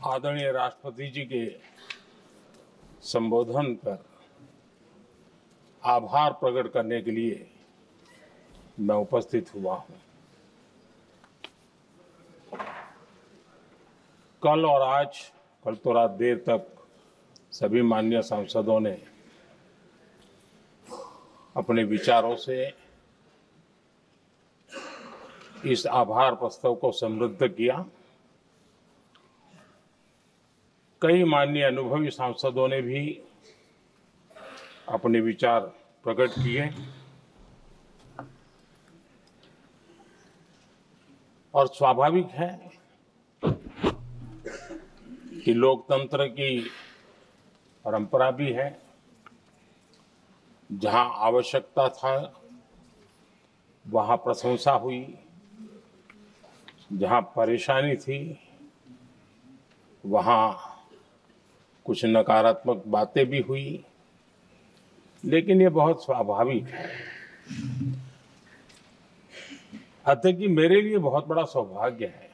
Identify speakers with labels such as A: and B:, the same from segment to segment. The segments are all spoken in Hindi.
A: आदरणीय राष्ट्रपति जी के संबोधन पर आभार प्रकट करने के लिए मैं उपस्थित हुआ हूं। कल और आज, कल तो रात देर तक सभी माननीय सांसदों ने अपने विचारों से इस आभार प्रस्ताव को समृद्ध किया। कई माननीय अनुभवी सांसदों ने भी अपने विचार प्रकट किए और स्वाभाविक है कि लोकतंत्र की परंपरा भी है। जहां आवश्यकता था वहां प्रशंसा हुई, जहां परेशानी थी वहां कुछ नकारात्मक बातें भी हुई, लेकिन ये बहुत स्वाभाविक है। अतः कि मेरे लिए बहुत बड़ा सौभाग्य है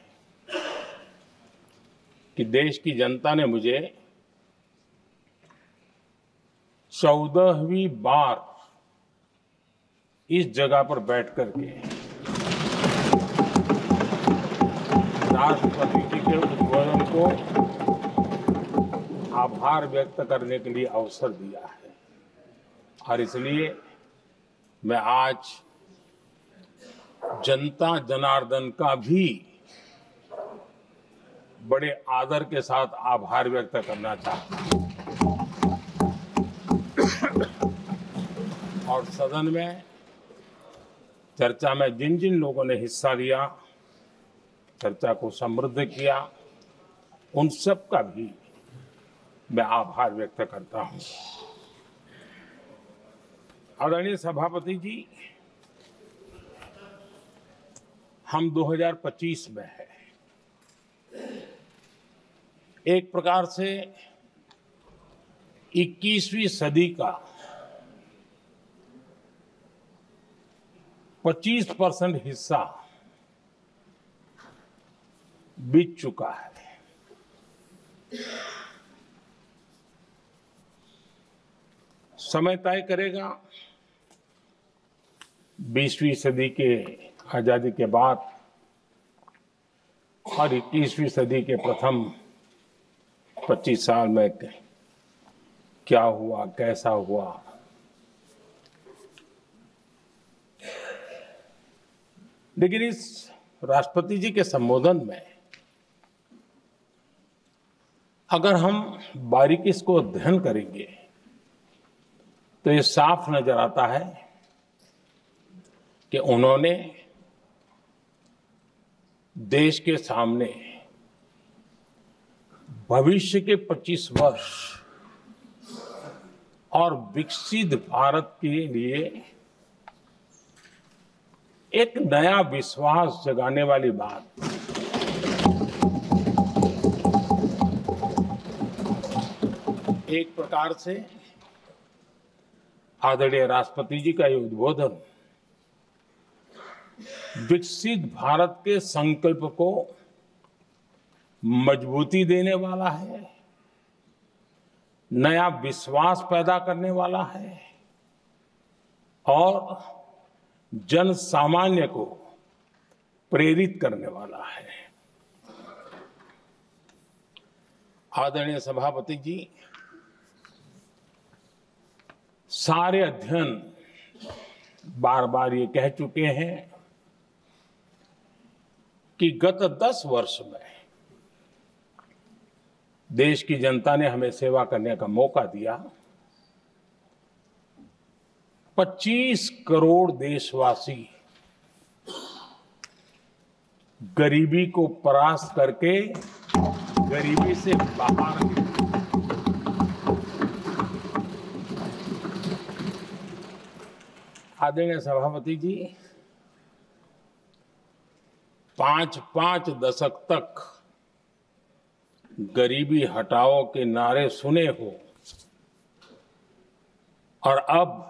A: कि देश की जनता ने मुझे 14वीं बार इस जगह पर बैठ करके राष्ट्रपति जी के उद्बोधन को आभार व्यक्त करने के लिए अवसर दिया है। और इसलिए मैं आज जनता जनार्दन का भी बड़े आदर के साथ आभार व्यक्त करना चाहता हूं। और सदन में चर्चा में जिन जिन लोगों ने हिस्सा लिया, चर्चा को समृद्ध किया, उन सब का भी मैं आभार व्यक्त करता हूं। आदरणीय सभापति जी, हम 2025 में हैं। एक प्रकार से 21वीं सदी का 25% हिस्सा बीत चुका है। समय तय करेगा 20वीं सदी के आजादी के बाद और 21वीं सदी के प्रथम 25 साल में क्या हुआ, कैसा हुआ। लेकिन इस राष्ट्रपति जी के संबोधन में अगर हम बारीकी इसको अध्ययन करेंगे तो ये साफ नजर आता है कि उन्होंने देश के सामने भविष्य के 25 वर्ष और विकसित भारत के लिए एक नया विश्वास जगाने वाली बात, एक प्रकार से आदरणीय राष्ट्रपति जी का ये उद्बोधन विकसित भारत के संकल्प को मजबूती देने वाला है, नया विश्वास पैदा करने वाला है और जन सामान्य को प्रेरित करने वाला है। आदरणीय सभापति जी, सारे अध्ययन बार बार ये कह चुके हैं कि गत 10 वर्ष में देश की जनता ने हमें सेवा करने का मौका दिया। 25 करोड़ देशवासी गरीबी को परास्त करके गरीबी से बाहर निकले। आदरणीय सभापति जी, 5 दशक तक गरीबी हटाओ के नारे सुने हो और अब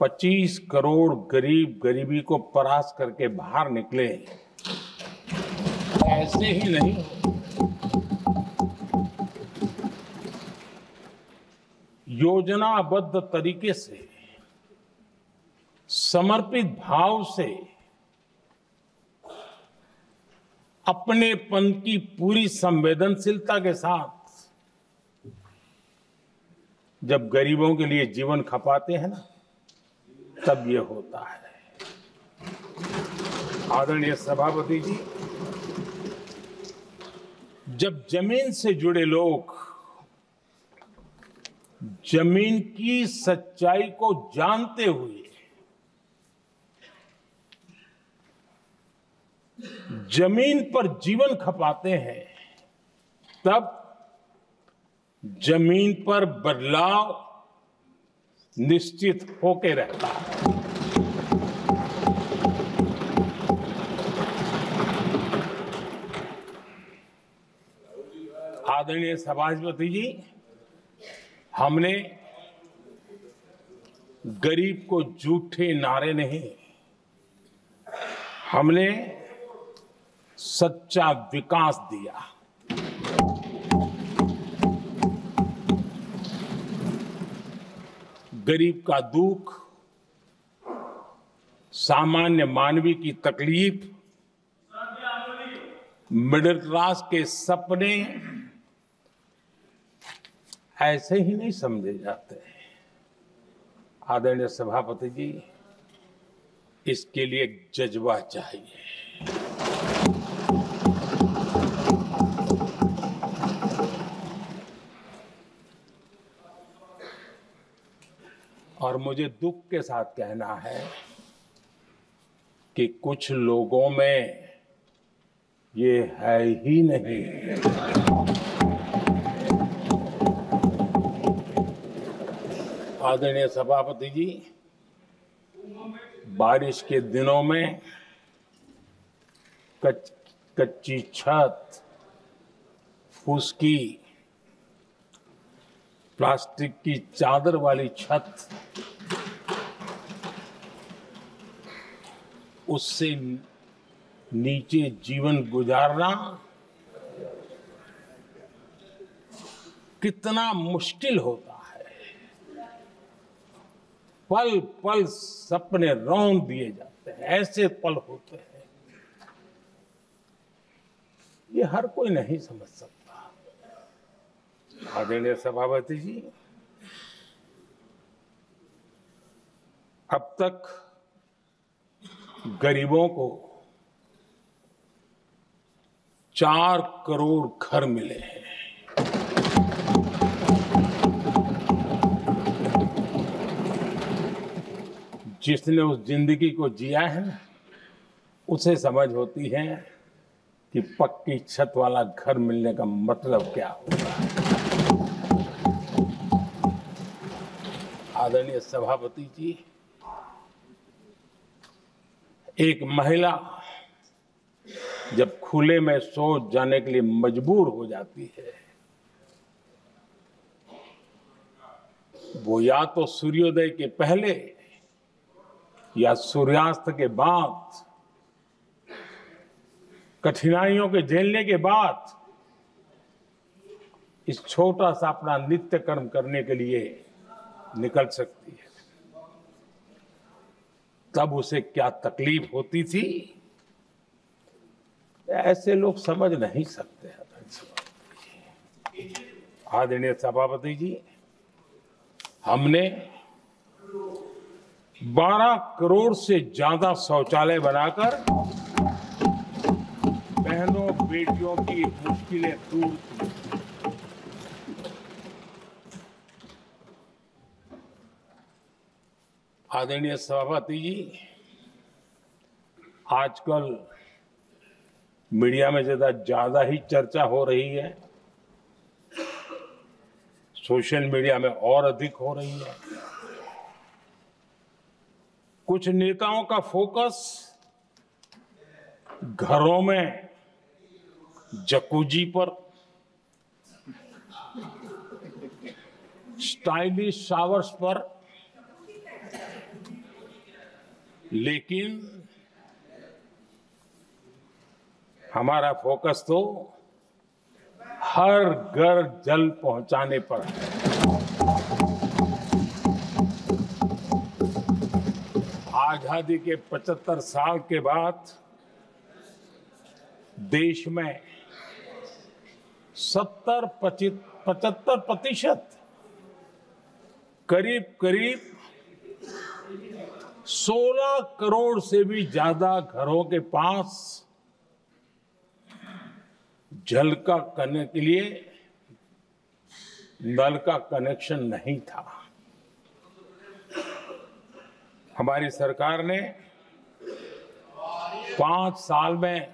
A: 25 करोड़ गरीब गरीबी को परास्त करके बाहर निकले। ऐसे ही नहीं, योजनाबद्ध तरीके से, समर्पित भाव से, अपनेपन की पूरी संवेदनशीलता के साथ जब गरीबों के लिए जीवन खपाते हैं ना, तब ये होता है। आदरणीय सभापति जी, जब जमीन से जुड़े लोग जमीन की सच्चाई को जानते हुए जमीन पर जीवन खपाते हैं, तब जमीन पर बदलाव निश्चित होके रहता है। आदरणीय सभापति जी, हमने गरीब को झूठे नारे नहीं, हमने सच्चा विकास दिया। गरीब का दुख, सामान्य मानवी की तकलीफ, मिडिल क्लास के सपने ऐसे ही नहीं समझे जाते हैं। आदरणीय सभापति जी, इसके लिए एक जज्बा चाहिए। और मुझे दुख के साथ कहना है कि कुछ लोगों में ये है ही नहीं। आदरणीय सभापति जी, बारिश के दिनों में कच्ची छत, फुसकी, प्लास्टिक की चादर वाली छत, उससे नीचे जीवन गुजारना कितना मुश्किल होता है। पल पल सपने रौंद दिए जाते हैं, ऐसे पल होते हैं, ये हर कोई नहीं समझ सकता। आदरणीय सभापति जी, अब तक गरीबों को 4 करोड़ घर मिले हैं। जिसने उस जिंदगी को जिया है ना, उसे समझ होती है कि पक्की छत वाला घर मिलने का मतलब क्या होता है। आदरणीय सभापति जी, एक महिला जब खुले में शौच जाने के लिए मजबूर हो जाती है, वो या तो सूर्योदय के पहले या सूर्यास्त के बाद, कठिनाइयों के झेलने के बाद इस छोटा सा अपना नित्य कर्म करने के लिए निकल सकती है। तब उसे क्या तकलीफ होती थी, ऐसे लोग समझ नहीं सकते। आदरणीय सभापति जी, हमने 12 करोड़ से ज्यादा शौचालय बनाकर बहनों बेटियों की मुश्किलें दूर की। आदरणीय सभापति जी, आजकल मीडिया में ज्यादा ही चर्चा हो रही है, सोशल मीडिया में और अधिक हो रही है। कुछ नेताओं का फोकस घरों में जकूजी पर, स्टाइलिश शावर्स पर, लेकिन हमारा फोकस तो हर घर जल पहुंचाने पर है। आजादी के 75 साल के बाद देश में 75% करीब करीब 16 करोड़ से भी ज्यादा घरों के पास जल का करने के लिए नल का कनेक्शन नहीं था। हमारी सरकार ने 5 साल में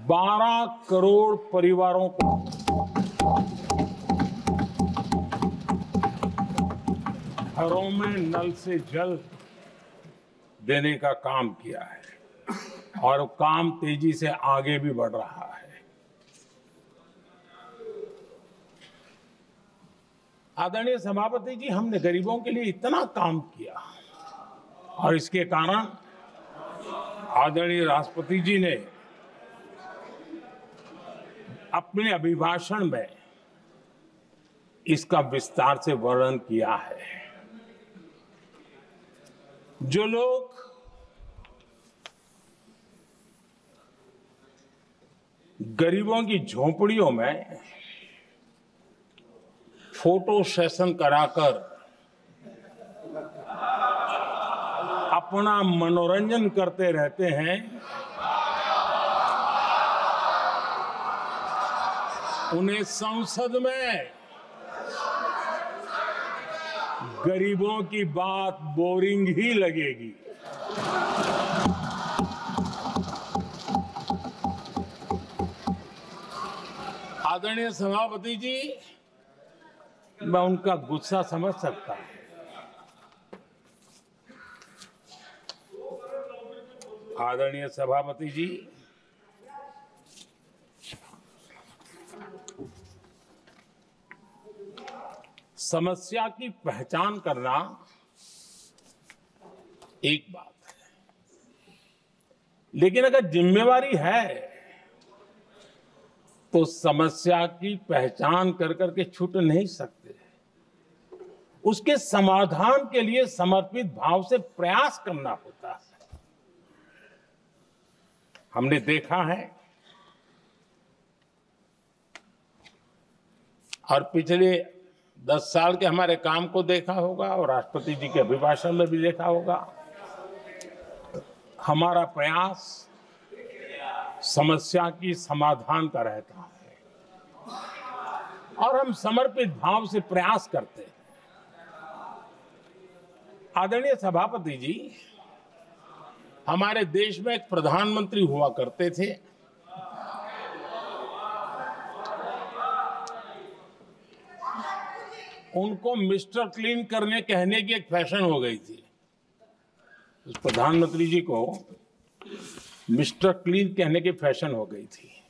A: 12 करोड़ परिवारों को घरों में नल से जल देने का काम किया है और काम तेजी से आगे भी बढ़ रहा है। आदरणीय सभापति जी, हमने गरीबों के लिए इतना काम किया और इसके कारण आदरणीय राष्ट्रपति जी ने अपने अभिभाषण में इसका विस्तार से वर्णन किया है। जो लोग गरीबों की झोपड़ियों में फोटो सेशन कराकर अपना मनोरंजन करते रहते हैं, उन्हें संसद में गरीबों की बात बोरिंग ही लगेगी। आदरणीय सभापति जी, मैं उनका गुस्सा समझ सकता हूं। आदरणीय सभापति जी, समस्या की पहचान करना एक बात है, लेकिन अगर जिम्मेवारी है तो समस्या की पहचान कर करके छूट नहीं सकते। उसके समाधान के लिए समर्पित भाव से प्रयास करना होता है। हमने देखा है और पिछले 10 साल के हमारे काम को देखा होगा और राष्ट्रपति जी के अभिभाषण में भी देखा होगा, हमारा प्रयास समस्या की समाधान का रहता है और हम समर्पित भाव से प्रयास करते हैं। आदरणीय सभापति जी, हमारे देश में एक प्रधानमंत्री हुआ करते थे। उनको मिस्टर क्लीन करने कहने की एक फैशन हो गई थी। उस प्रधानमंत्री जी को मिस्टर क्लीन कहने की फैशन हो गई थी।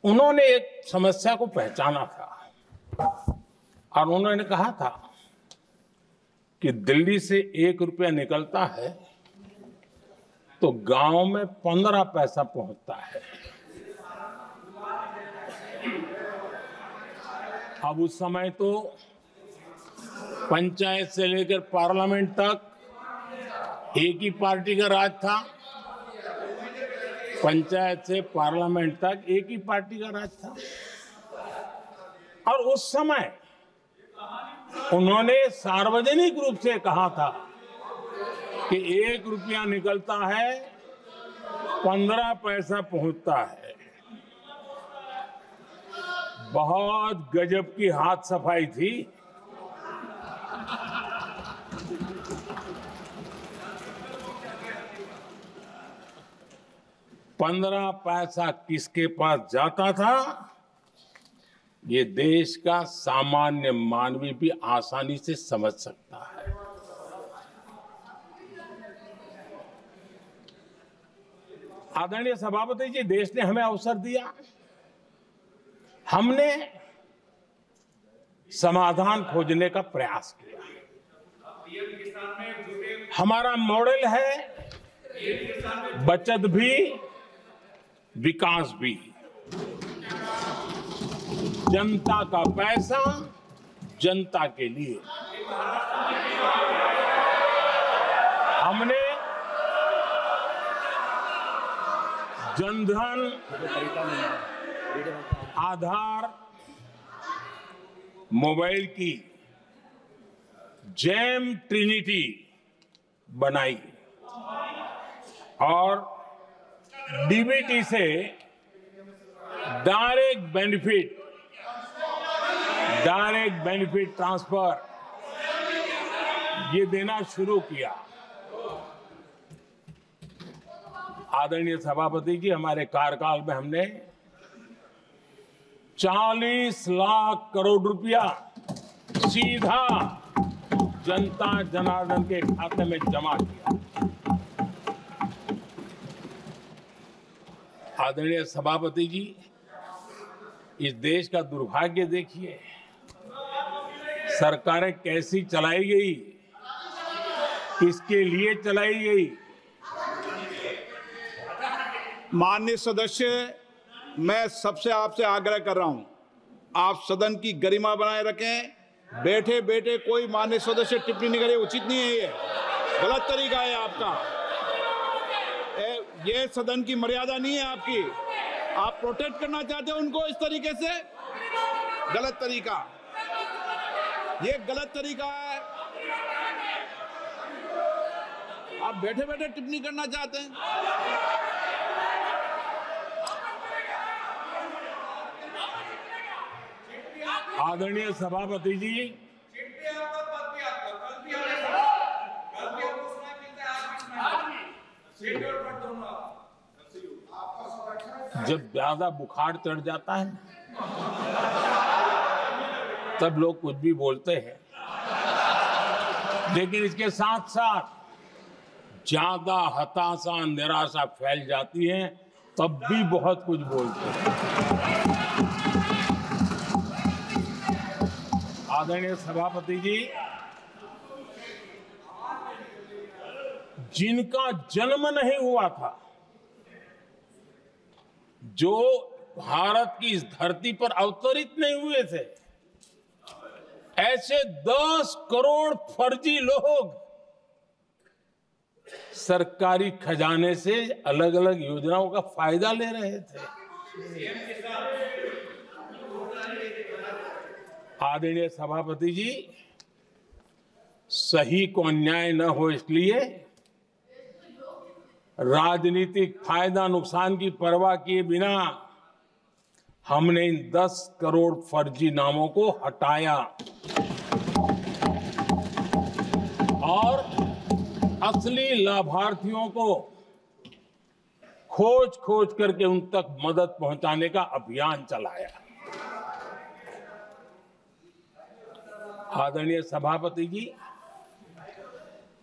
A: उन्होंने एक समस्या को पहचाना था और उन्होंने कहा था कि दिल्ली से 1 रुपया निकलता है तो गांव में 15 पैसा पहुंचता है। अब उस समय तो पंचायत से लेकर पार्लियामेंट तक एक ही पार्टी का राज था। पंचायत से पार्लियामेंट तक एक ही पार्टी का राज था और उस समय उन्होंने सार्वजनिक रूप से कहा था कि 1 रुपया निकलता है 15 पैसा पहुंचता है। बहुत गजब की हाथ सफाई थी। पंद्रह पैसा किसके पास जाता था, ये देश का सामान्य मानवी भी आसानी से समझ सकता है। आदरणीय सभापति जी, देश ने हमें अवसर दिया, हमने समाधान खोजने का प्रयास किया। हमारा मॉडल है बचत भी विकास भी। जनता का पैसा जनता के लिए। हमने जनधन, आधार, मोबाइल की जेम ट्रिनिटी बनाई और डीबीटी से डायरेक्ट बेनिफिट ट्रांसफर ये देना शुरू किया। आदरणीय सभापति जी, हमारे कार्यकाल में हमने 40 लाख करोड़ रुपया सीधा जनता जनार्दन के खाते में जमा किया। आदरणीय सभापति जी, इस देश का दुर्भाग्य देखिए, सरकारें कैसी चलाई गई, किसके लिए चलाई गई।
B: माननीय सदस्य, मैं सबसे आपसे आग्रह कर रहा हूं, आप सदन की गरिमा बनाए रखें। बैठे बैठे कोई माननीय सदस्य टिप्पणी नहीं करे, उचित नहीं है, ये गलत तरीका है आपका। ये सदन की मर्यादा नहीं है आपकी। आप प्रोटेक्ट करना चाहते हो उनको इस तरीके से, गलत तरीका, ये गलत तरीका है। आप बैठे बैठे टिप्पणी करना चाहते हैं।
A: आदरणीय सभापति जी, जब ज्यादा बुखार चढ़ जाता है तब लोग कुछ भी बोलते हैं, लेकिन इसके साथ साथ ज्यादा हताशा निराशा फैल जाती है तब भी बहुत कुछ बोलते हैं। आदरणीय सभापति जी, जिनका जन्म नहीं हुआ था, जो भारत की इस धरती पर अवतरित नहीं हुए थे, ऐसे 10 करोड़ फर्जी लोग सरकारी खजाने से अलग अलग योजनाओं का फायदा ले रहे थे। आदरणीय सभापति जी, सही को अन्याय न हो इसलिए राजनीतिक फायदा नुकसान की परवाह किए बिना हमने इन 10 करोड़ फर्जी नामों को हटाया और असली लाभार्थियों को खोज करके उन तक मदद पहुंचाने का अभियान चलाया। आदरणीय सभापति जी,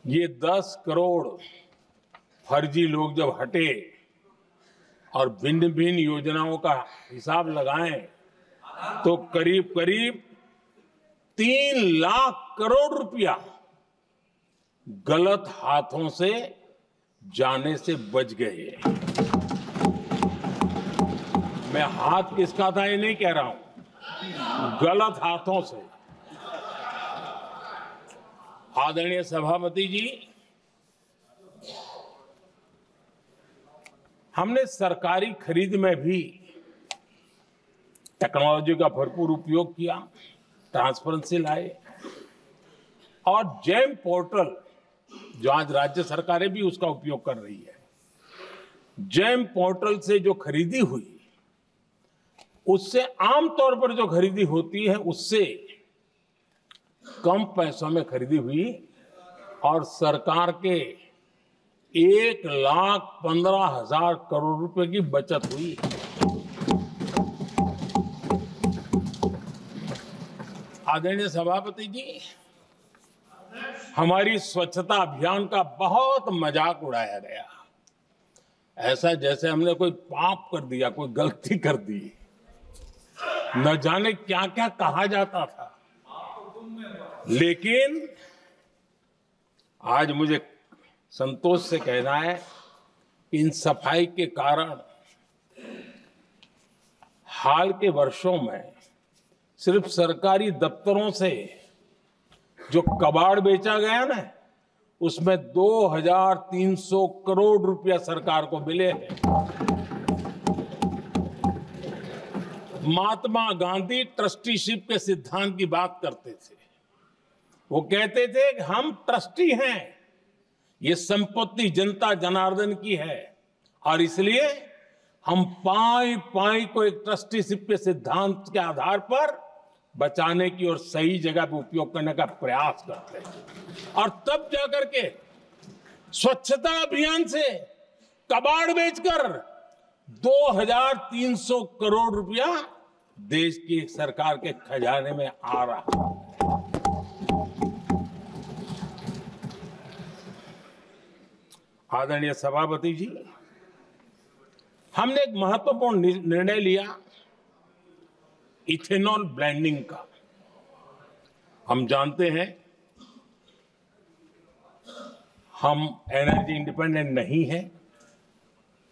A: ये 10 करोड़ फर्जी लोग जब हटे और भिन्न भिन्न योजनाओं का हिसाब लगाएं तो करीब करीब 3 लाख करोड़ रुपया गलत हाथों से जाने से बच गए। मैं हाथ किसका था ये नहीं कह रहा हूं, गलत हाथों से। आदरणीय सभापति जी, हमने सरकारी खरीद में भी टेक्नोलॉजी का भरपूर उपयोग किया, ट्रांसपेरेंसी लाए और जेम पोर्टल, जो आज राज्य सरकारें भी उसका उपयोग कर रही है, जेम पोर्टल से जो खरीदी हुई, उससे आमतौर पर जो खरीदी होती है उससे कम पैसों में खरीदी हुई और सरकार के 1,15,000 करोड़ रुपए की बचत हुई। आदरणीय सभापति जी, हमारी स्वच्छता अभियान का बहुत मजाक उड़ाया गया, ऐसा जैसे हमने कोई पाप कर दिया, कोई गलती कर दी, न जाने क्या क्या कहा जाता था। लेकिन आज मुझे संतोष से कहना है कि इन सफाई के कारण हाल के वर्षों में सिर्फ सरकारी दफ्तरों से जो कबाड़ बेचा गया ना, उसमें 2300 करोड़ रुपया सरकार को मिले हैं। महात्मा गांधी ट्रस्टीशिप के सिद्धांत की बात करते थे। वो कहते थे कि हम ट्रस्टी हैं, ये संपत्ति जनता जनार्दन की है और इसलिए हम पाई पाई को एक ट्रस्टीशिप के सिद्धांत के आधार पर बचाने की और सही जगह पर उपयोग करने का प्रयास करते हैं। और तब जाकर के स्वच्छता अभियान से कबाड़ बेचकर 2300 करोड़ रुपया देश की सरकार के खजाने में आ रहा। आदरणीय सभापति जी, हमने एक महत्वपूर्ण निर्णय लिया इथेनॉल ब्लेंडिंग का। हम जानते हैं हम एनर्जी इंडिपेंडेंट नहीं है,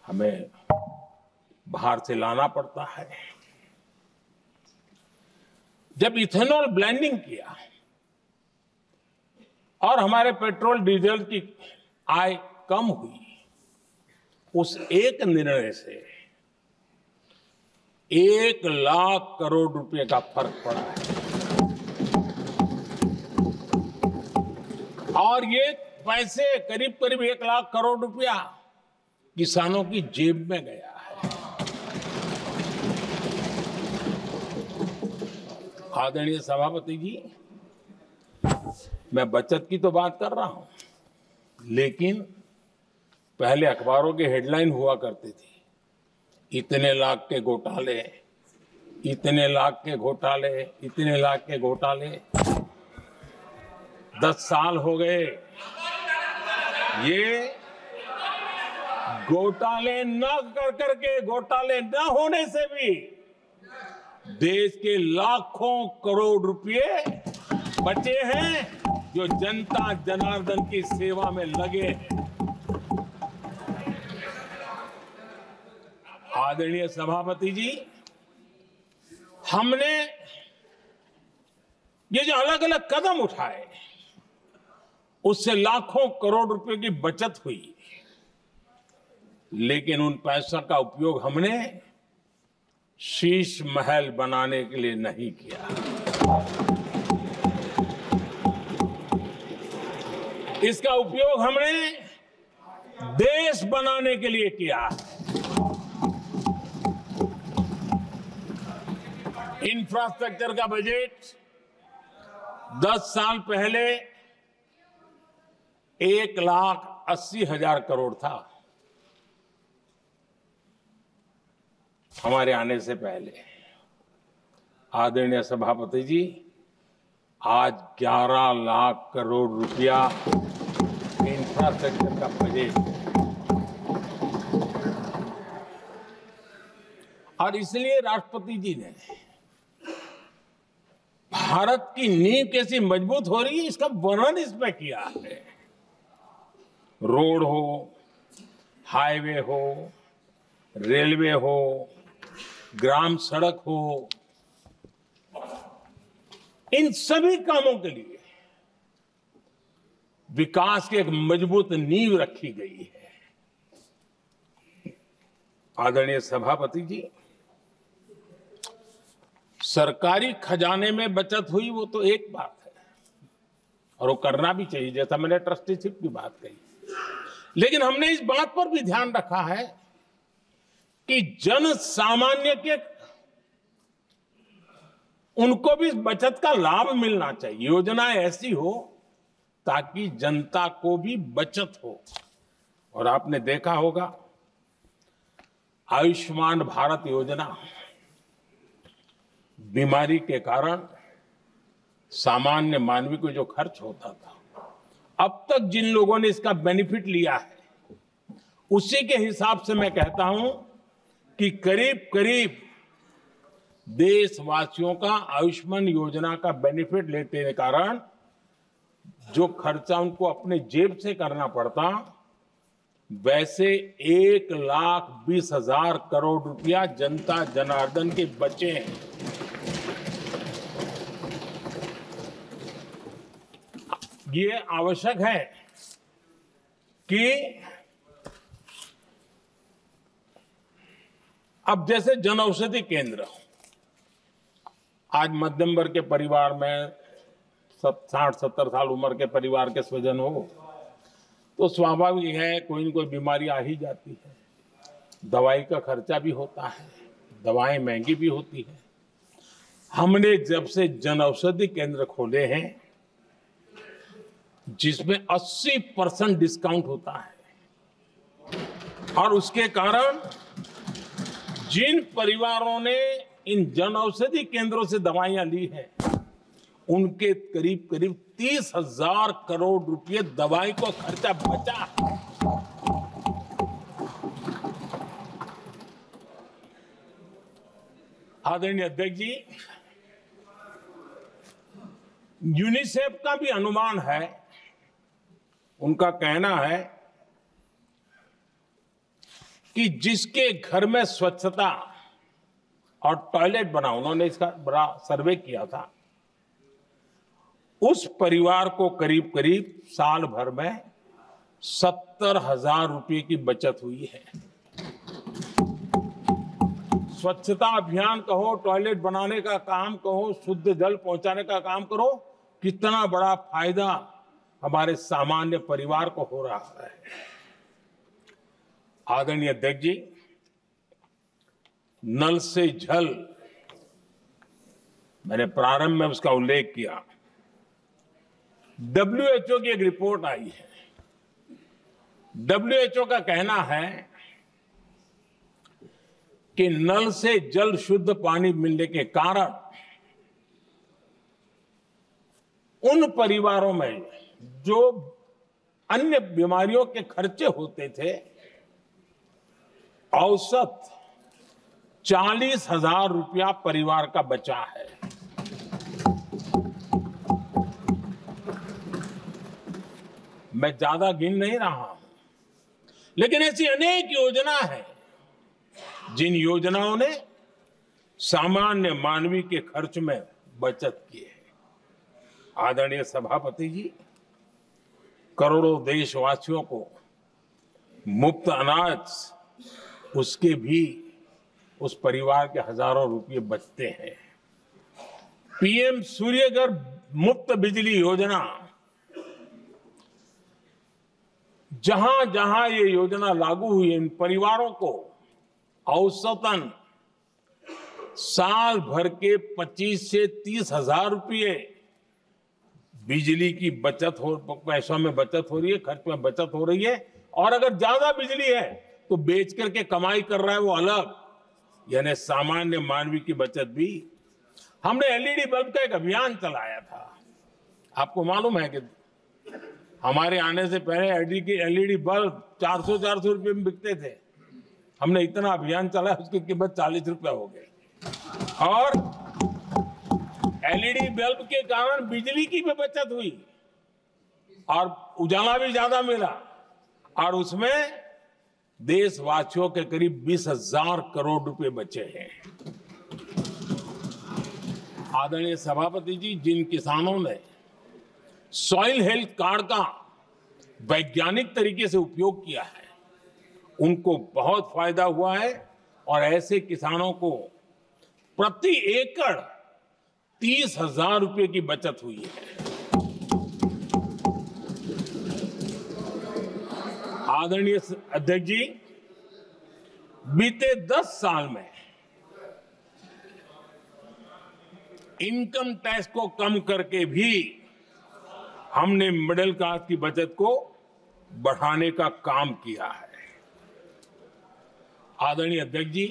A: हमें बाहर से लाना पड़ता है। जब इथेनॉल ब्लेंडिंग किया और हमारे पेट्रोल डीजल की आय कम हुई, उस एक निर्णय से 1 लाख करोड़ रुपए का फर्क पड़ा है। और ये पैसे करीब करीब 1 लाख करोड़ रुपया किसानों की जेब में गया है। आदरणीय सभापति जी, मैं बचत की तो बात कर रहा हूं, लेकिन पहले अखबारों के हेडलाइन हुआ करती थी, इतने लाख के घोटाले, इतने लाख के घोटाले, इतने लाख के घोटाले। 10 साल हो गए, ये घोटाले न कर करके, घोटाले न होने से भी देश के लाखों करोड़ रुपए बचे हैं जो जनता जनार्दन की सेवा में लगे हैं। आदरणीय सभापति जी, हमने ये जो अलग अलग कदम उठाए, उससे लाखों करोड़ रुपए की बचत हुई, लेकिन उन पैसों का उपयोग हमने शीश महल बनाने के लिए नहीं किया। इसका उपयोग हमने देश बनाने के लिए किया। इंफ्रास्ट्रक्चर का बजट 10 साल पहले 1,80,000 करोड़ था, हमारे आने से पहले। आदरणीय सभापति जी, आज 11 लाख करोड़ रुपया इंफ्रास्ट्रक्चर का बजट है। और इसलिए राष्ट्रपति जी ने भारत की नींव कैसी मजबूत हो रही है, इसका वर्णन इसमें किया है। रोड हो, हाईवे हो, रेलवे हो, ग्राम सड़क हो, इन सभी कामों के लिए विकास की एक मजबूत नींव रखी गई है। आदरणीय सभापति जी, सरकारी खजाने में बचत हुई वो तो एक बात है, और वो करना भी चाहिए, जैसा मैंने ट्रस्टीशिप की बात कही। लेकिन हमने इस बात पर भी ध्यान रखा है कि जन सामान्य के उनको भी बचत का लाभ मिलना चाहिए। योजनाएं ऐसी हो ताकि जनता को भी बचत हो। और आपने देखा होगा, आयुष्मान भारत योजना बीमारी के कारण सामान्य मानवी को जो खर्च होता था, अब तक जिन लोगों ने इसका बेनिफिट लिया है, उसी के हिसाब से मैं कहता हूं कि करीब करीब देशवासियों का आयुष्मान योजना का बेनिफिट लेते के कारण जो खर्चा उनको अपने जेब से करना पड़ता, वैसे 1,20,000 करोड़ रुपया जनता जनार्दन के बचे हैं। ये आवश्यक है कि अब जैसे जन औषधि केंद्र, आज मध्यम वर्ग के परिवार में 60-70 साल उम्र के परिवार के स्वजन हो तो स्वाभाविक है कोई न कोई बीमारी आ ही जाती है, दवाई का खर्चा भी होता है, दवाएं महंगी भी होती है। हमने जब से जन औषधि केंद्र खोले हैं जिसमें 80% डिस्काउंट होता है और उसके कारण जिन परिवारों ने इन जन औषधि केंद्रों से दवाइयां ली हैं उनके करीब करीब 30,000 करोड़ रुपए दवाई को खर्चा बचा है। आदरणीय अध्यक्ष जी, यूनिसेफ का भी अनुमान है, उनका कहना है कि जिसके घर में स्वच्छता और टॉयलेट बना, उन्होंने इसका बड़ा सर्वे किया था, उस परिवार को करीब करीब साल भर में 70,000 रुपए की बचत हुई है। स्वच्छता अभियान कहो, टॉयलेट बनाने का काम कहो, शुद्ध जल पहुंचाने का काम करो, कितना बड़ा फायदा हमारे सामान्य परिवार को हो रहा है। आदरणीय अध्यक्ष जी, नल से जल, मैंने प्रारंभ में उसका उल्लेख किया। WHO की एक रिपोर्ट आई है। WHO का कहना है कि नल से जल शुद्ध पानी मिलने के कारण उन परिवारों में जो अन्य बीमारियों के खर्चे होते थे, औसत 40,000 रुपया परिवार का बचा है। मैं ज्यादा गिन नहीं रहा हूं, लेकिन ऐसी अनेक योजना है जिन योजनाओं ने सामान्य मानवीय के खर्च में बचत की है। आदरणीय सभापति जी, करोड़ों देशवासियों को मुफ्त अनाज, उसके भी उस परिवार के हजारों रुपये बचते हैं। PM सूर्यघर मुफ्त बिजली योजना, जहां जहां ये योजना लागू हुई, इन परिवारों को औसतन साल भर के 25 से 30,000 रुपये बिजली की बचत हो, पैसों में बचत हो रही है, खर्च में बचत हो रही है। और अगर ज्यादा बिजली है तो बेच करके कमाई कर रहा है वो अलग, यानी सामान्य मानवीय की बचत भी। हमने LED बल्ब का एक अभियान चलाया था। आपको मालूम है कि हमारे आने से पहले LED बल्ब 400 रुपए में बिकते थे। हमने इतना अभियान चलाया, उसकी कीमत 40 रुपए हो गई। और LED बल्ब के कारण बिजली की भी बचत हुई और उजाला भी ज्यादा मिला, और उसमें देशवासियों के करीब 20,000 करोड़ रुपए बचे हैं। आदरणीय सभापति जी, जिन किसानों ने सॉइल हेल्थ कार्ड का वैज्ञानिक तरीके से उपयोग किया है, उनको बहुत फायदा हुआ है और ऐसे किसानों को प्रति एकड़ 30,000 रुपए की बचत हुई है। आदरणीय अध्यक्ष जी, बीते 10 साल में इनकम टैक्स को कम करके भी हमने मिडिल क्लास की बचत को बढ़ाने का काम किया है। आदरणीय अध्यक्ष जी,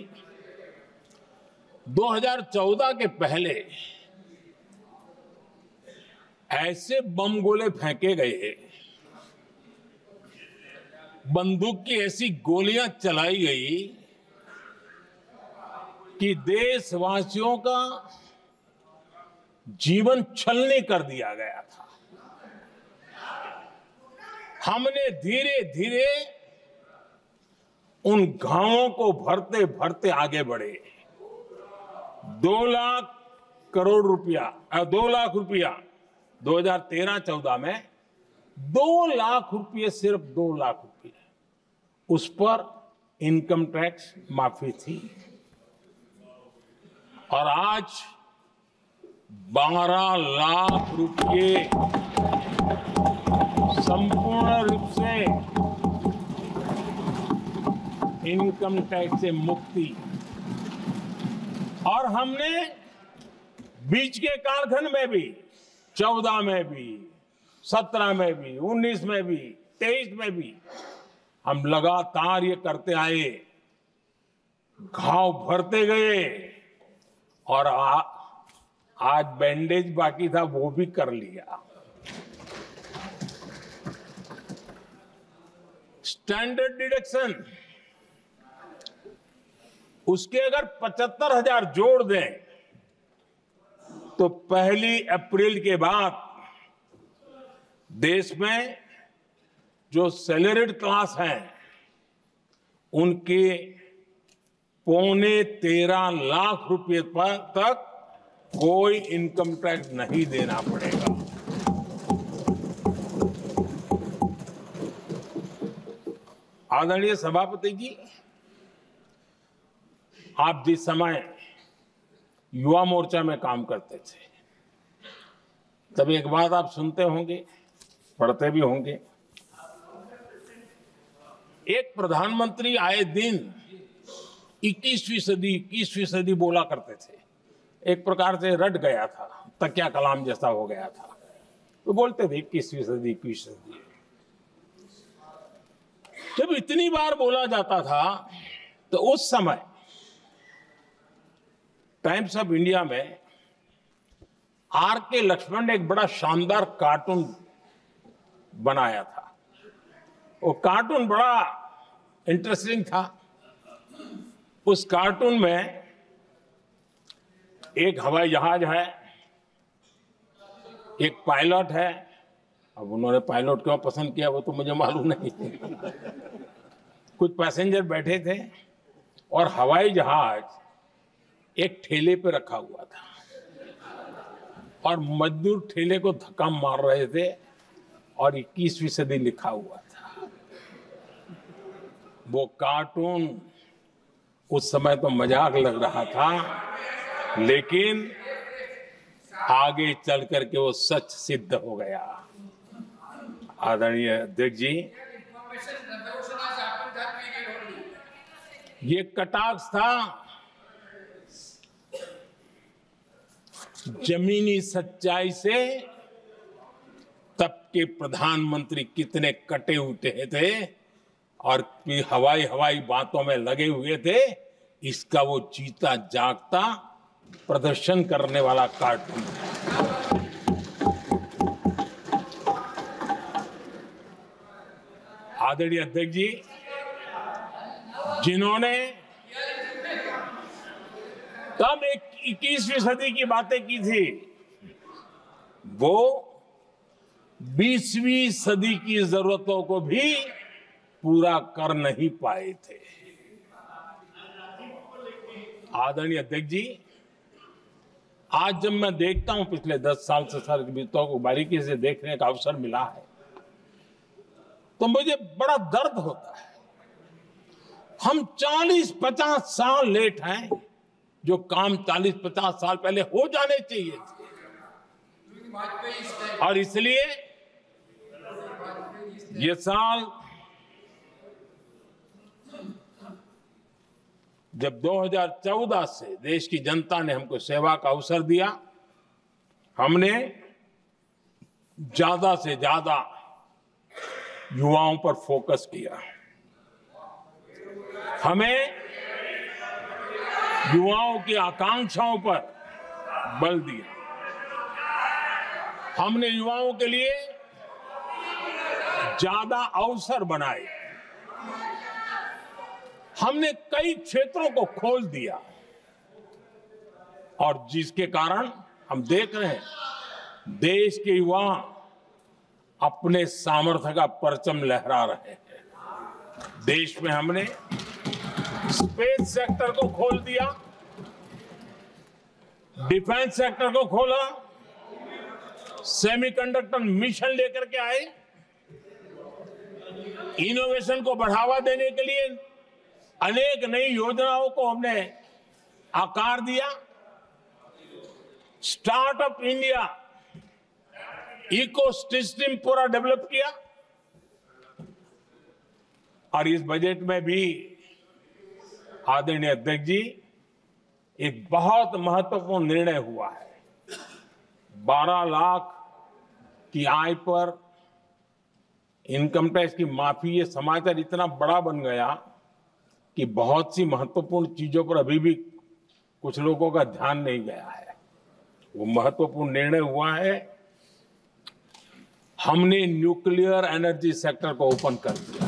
A: 2014 के पहले ऐसे बम गोले फेंके गए, बंदूक की ऐसी गोलियां चलाई गई कि देशवासियों का जीवन छलनी कर दिया गया था। हमने धीरे धीरे उन घावों को भरते भरते आगे बढ़े। 2 लाख रुपया 2013-14 में 2 लाख रुपए, सिर्फ 2 लाख रुपए, उस पर इनकम टैक्स माफी थी। और आज 12 लाख रुपए संपूर्ण रूप से इनकम टैक्स से मुक्ति। और हमने बीच के कालखंड में भी, 14 में भी, 17 में भी, 19 में भी, 23 में भी हम लगातार ये करते आए, घाव भरते गए, और आज बैंडेज बाकी था, वो भी कर लिया। स्टैंडर्ड डिडक्शन, उसके अगर 75,000 जोड़ दें तो 1 अप्रैल के बाद देश में जो सैलरीड क्लास हैं उनके 13.25 लाख रुपए पर तक कोई इनकम टैक्स नहीं देना पड़ेगा। आदरणीय सभापति जी, आप जिस समय युवा मोर्चा में काम करते थे, तब एक बात आप सुनते होंगे, पढ़ते भी होंगे, एक प्रधानमंत्री आए दिन 21वीं सदी बोला करते थे। एक प्रकार से रट गया था, तकिया कलाम जैसा हो गया था, तो बोलते थे 21वीं सदी। जब इतनी बार बोला जाता था तो उस समय टाइम्स ऑफ इंडिया में आर.के. लक्ष्मण ने एक बड़ा शानदार कार्टून बनाया था। वो कार्टून बड़ा इंटरेस्टिंग था। उस कार्टून में एक हवाई जहाज है, एक पायलट है। अब उन्होंने पायलट क्यों पसंद किया वो तो मुझे मालूम नहीं। कुछ पैसेंजर बैठे थे और हवाई जहाज एक ठेले पे रखा हुआ था और मजदूर ठेले को धक्का मार रहे थे और 21वीं सदी लिखा हुआ था। वो कार्टून उस समय तो मजाक लग रहा था, लेकिन आगे चल करके वो सच सिद्ध हो गया। आदरणीय अध्यक्ष जी, ये कटाक्ष था जमीनी सच्चाई से। तब के प्रधानमंत्री कितने कटे उठे थे और हवाई बातों में लगे हुए थे, इसका वो जीता जागता प्रदर्शन करने वाला कार्टून है। आदरणीय अध्यक्ष जी, जिन्होंने तब 21वीं सदी की बातें की थी, वो 20वीं सदी की जरूरतों को भी पूरा कर नहीं पाए थे। आदरणीय अध्यक्ष जी, आज जब मैं देखता हूं, पिछले 10 साल से सर बीतों को बारीकी से देखने का अवसर मिला है, तो मुझे बड़ा दर्द होता है। हम 40-50 साल लेट हैं, जो काम 40-50 साल पहले हो जाने चाहिए थे। और इसलिए ये साल जब 2014 से देश की जनता ने हमको सेवा का अवसर दिया, हमने ज्यादा से ज्यादा युवाओं पर फोकस किया। हमें युवाओं की आकांक्षाओं पर बल दिया। हमने युवाओं के लिए ज्यादा अवसर बनाए। हमने कई क्षेत्रों को खोल दिया और जिसके कारण हम देख रहे हैं, देश के युवा अपने सामर्थ्य का परचम लहरा रहे हैं। देश में हमने स्पेस सेक्टर को खोल दिया, डिफेंस सेक्टर को खोला, सेमीकंडक्टर मिशन लेकर के आए इनोवेशन को बढ़ावा देने के लिए अनेक नई योजनाओं को हमने आकार दिया। स्टार्टअप इंडिया इकोसिस्टम पूरा डेवलप किया। और इस बजट में भी आदरणीय अध्यक्ष जी एक बहुत महत्वपूर्ण निर्णय हुआ है। 12 लाख की आय पर इनकम टैक्स की माफी, ये समाचार इतना बड़ा बन गया कि बहुत सी महत्वपूर्ण चीजों पर अभी भी कुछ लोगों का ध्यान नहीं गया है। वो महत्वपूर्ण निर्णय हुआ है। हमने न्यूक्लियर एनर्जी सेक्टर को ओपन कर दिया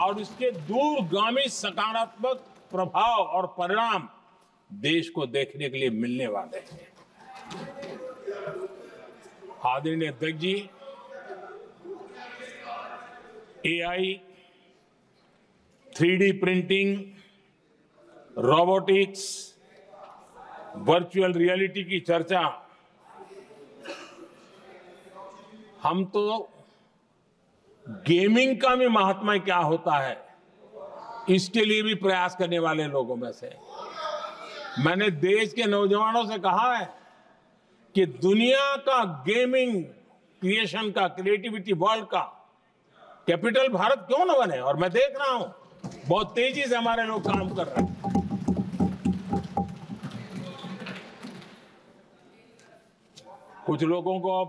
A: और इसके दूरगामी सकारात्मक प्रभाव और परिणाम देश को देखने के लिए मिलने वाले हैं। आदरणीय अध्यक्ष जी, AI, 3D printing, robotics, virtual reality की चर्चा हम तो गेमिंग का भी महात्मा क्या होता है इसके लिए भी प्रयास करने वाले लोगों में से। मैंने देश के नौजवानों से कहा है कि दुनिया का गेमिंग क्रिएशन का, क्रिएटिविटी वर्ल्ड का कैपिटल भारत क्यों न बने। और मैं देख रहा हूं बहुत तेजी से हमारे लोग काम कर रहे हैं। कुछ लोगों को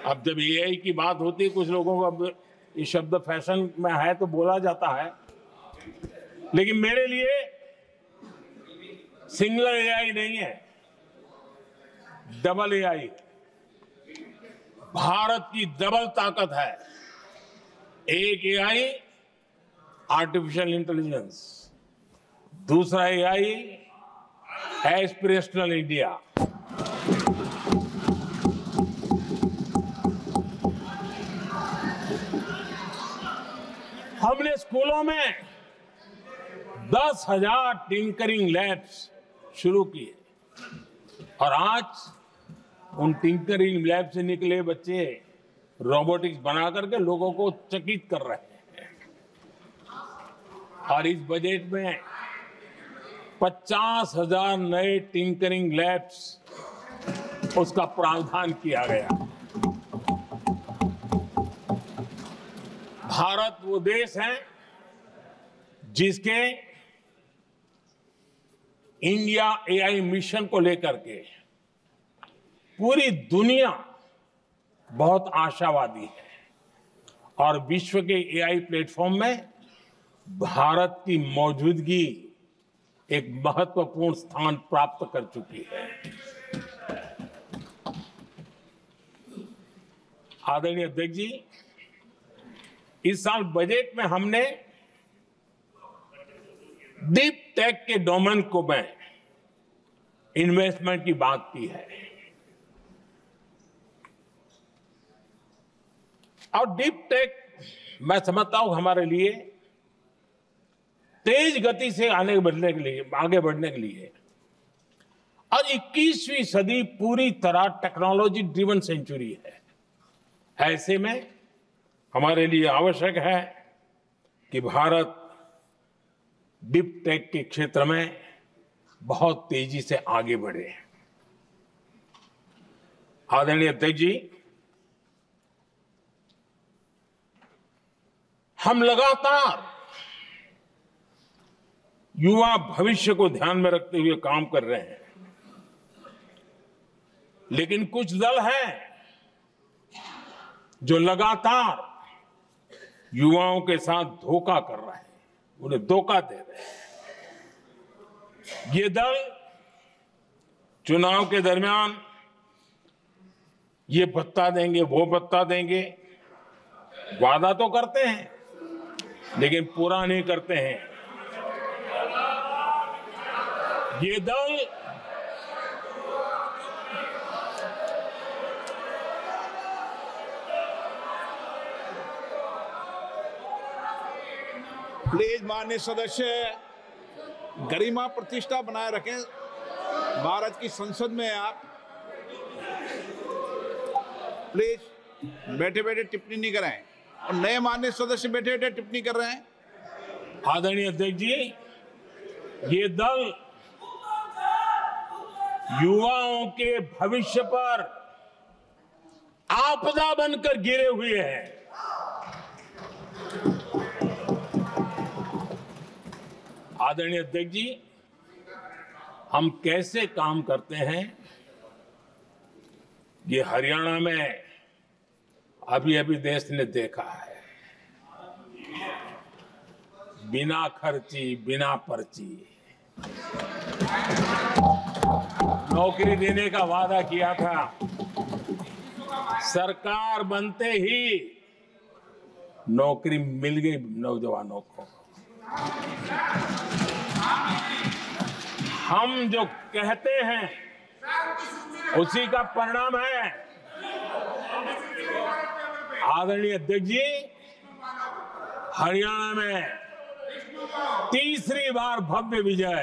A: अब जब एआई की बात होती है, कुछ लोगों को अब ये शब्द फैशन में है तो बोला जाता है, लेकिन मेरे लिए सिंगल एआई नहीं है, डबल एआई। भारत की डबल ताकत है। एक एआई आर्टिफिशियल इंटेलिजेंस, दूसरा एआई एस्पिरेशनल इंडिया। हमने स्कूलों में 10,000 टिंकरिंग लैब्स शुरू किए और आज उन टिंकरिंग लैब से निकले बच्चे रोबोटिक्स बना करके लोगों को चकित कर रहे हैं। और इस बजट में 50,000 नए टिंकरिंग लैब्स उसका प्रावधान किया गया। भारत वो देश है जिसके इंडिया एआई मिशन को लेकर के पूरी दुनिया बहुत आशावादी है और विश्व के एआई प्लेटफॉर्म में भारत की मौजूदगी एक महत्वपूर्ण स्थान प्राप्त कर चुकी है। आदरणीय अध्यक्ष जी, इस साल बजट में हमने डीप टेक के डोमेन को में इन्वेस्टमेंट की बात की है और डीप टेक मैं समझता हूं हमारे लिए तेज गति से आगे बढ़ने के लिए और 21वीं सदी पूरी तरह टेक्नोलॉजी ड्रिवन सेंचुरी है। ऐसे में हमारे लिए आवश्यक है कि भारत डीप टेक के क्षेत्र में बहुत तेजी से आगे बढ़े। आदरणीय अध्यक्ष जी, हम लगातार युवा भविष्य को ध्यान में रखते हुए काम कर रहे हैं, लेकिन कुछ दल हैं जो लगातार युवाओं के साथ धोखा कर रहे हैं, उन्हें धोखा दे रहे हैं। ये दल चुनाव के दरमियान ये भत्ता देंगे, वो भत्ता देंगे, वादा तो करते हैं लेकिन पूरा नहीं करते हैं। ये दल
B: प्लीज माननीय सदस्य गरिमा प्रतिष्ठा बनाए रखें। भारत की संसद में आप प्लीज बैठे बैठे टिप्पणी नहीं कराएं, और नए माननीय सदस्य बैठे बैठे टिप्पणी कर रहे हैं।
A: आदरणीय अध्यक्ष जी, ये दल युवाओं के भविष्य पर आपदा बनकर गिरे हुए हैं। आदरणीय अध्यक्ष जी, हम कैसे काम करते हैं ये हरियाणा में अभी अभी देश ने देखा है। बिना खर्ची, बिना पर्ची नौकरी देने का वादा किया था, सरकार बनते ही नौकरी मिल गई नौजवानों को। हम जो कहते हैं उसी का परिणाम है। आदरणीय अध्यक्ष जी, हरियाणा में तीसरी बार भव्य विजय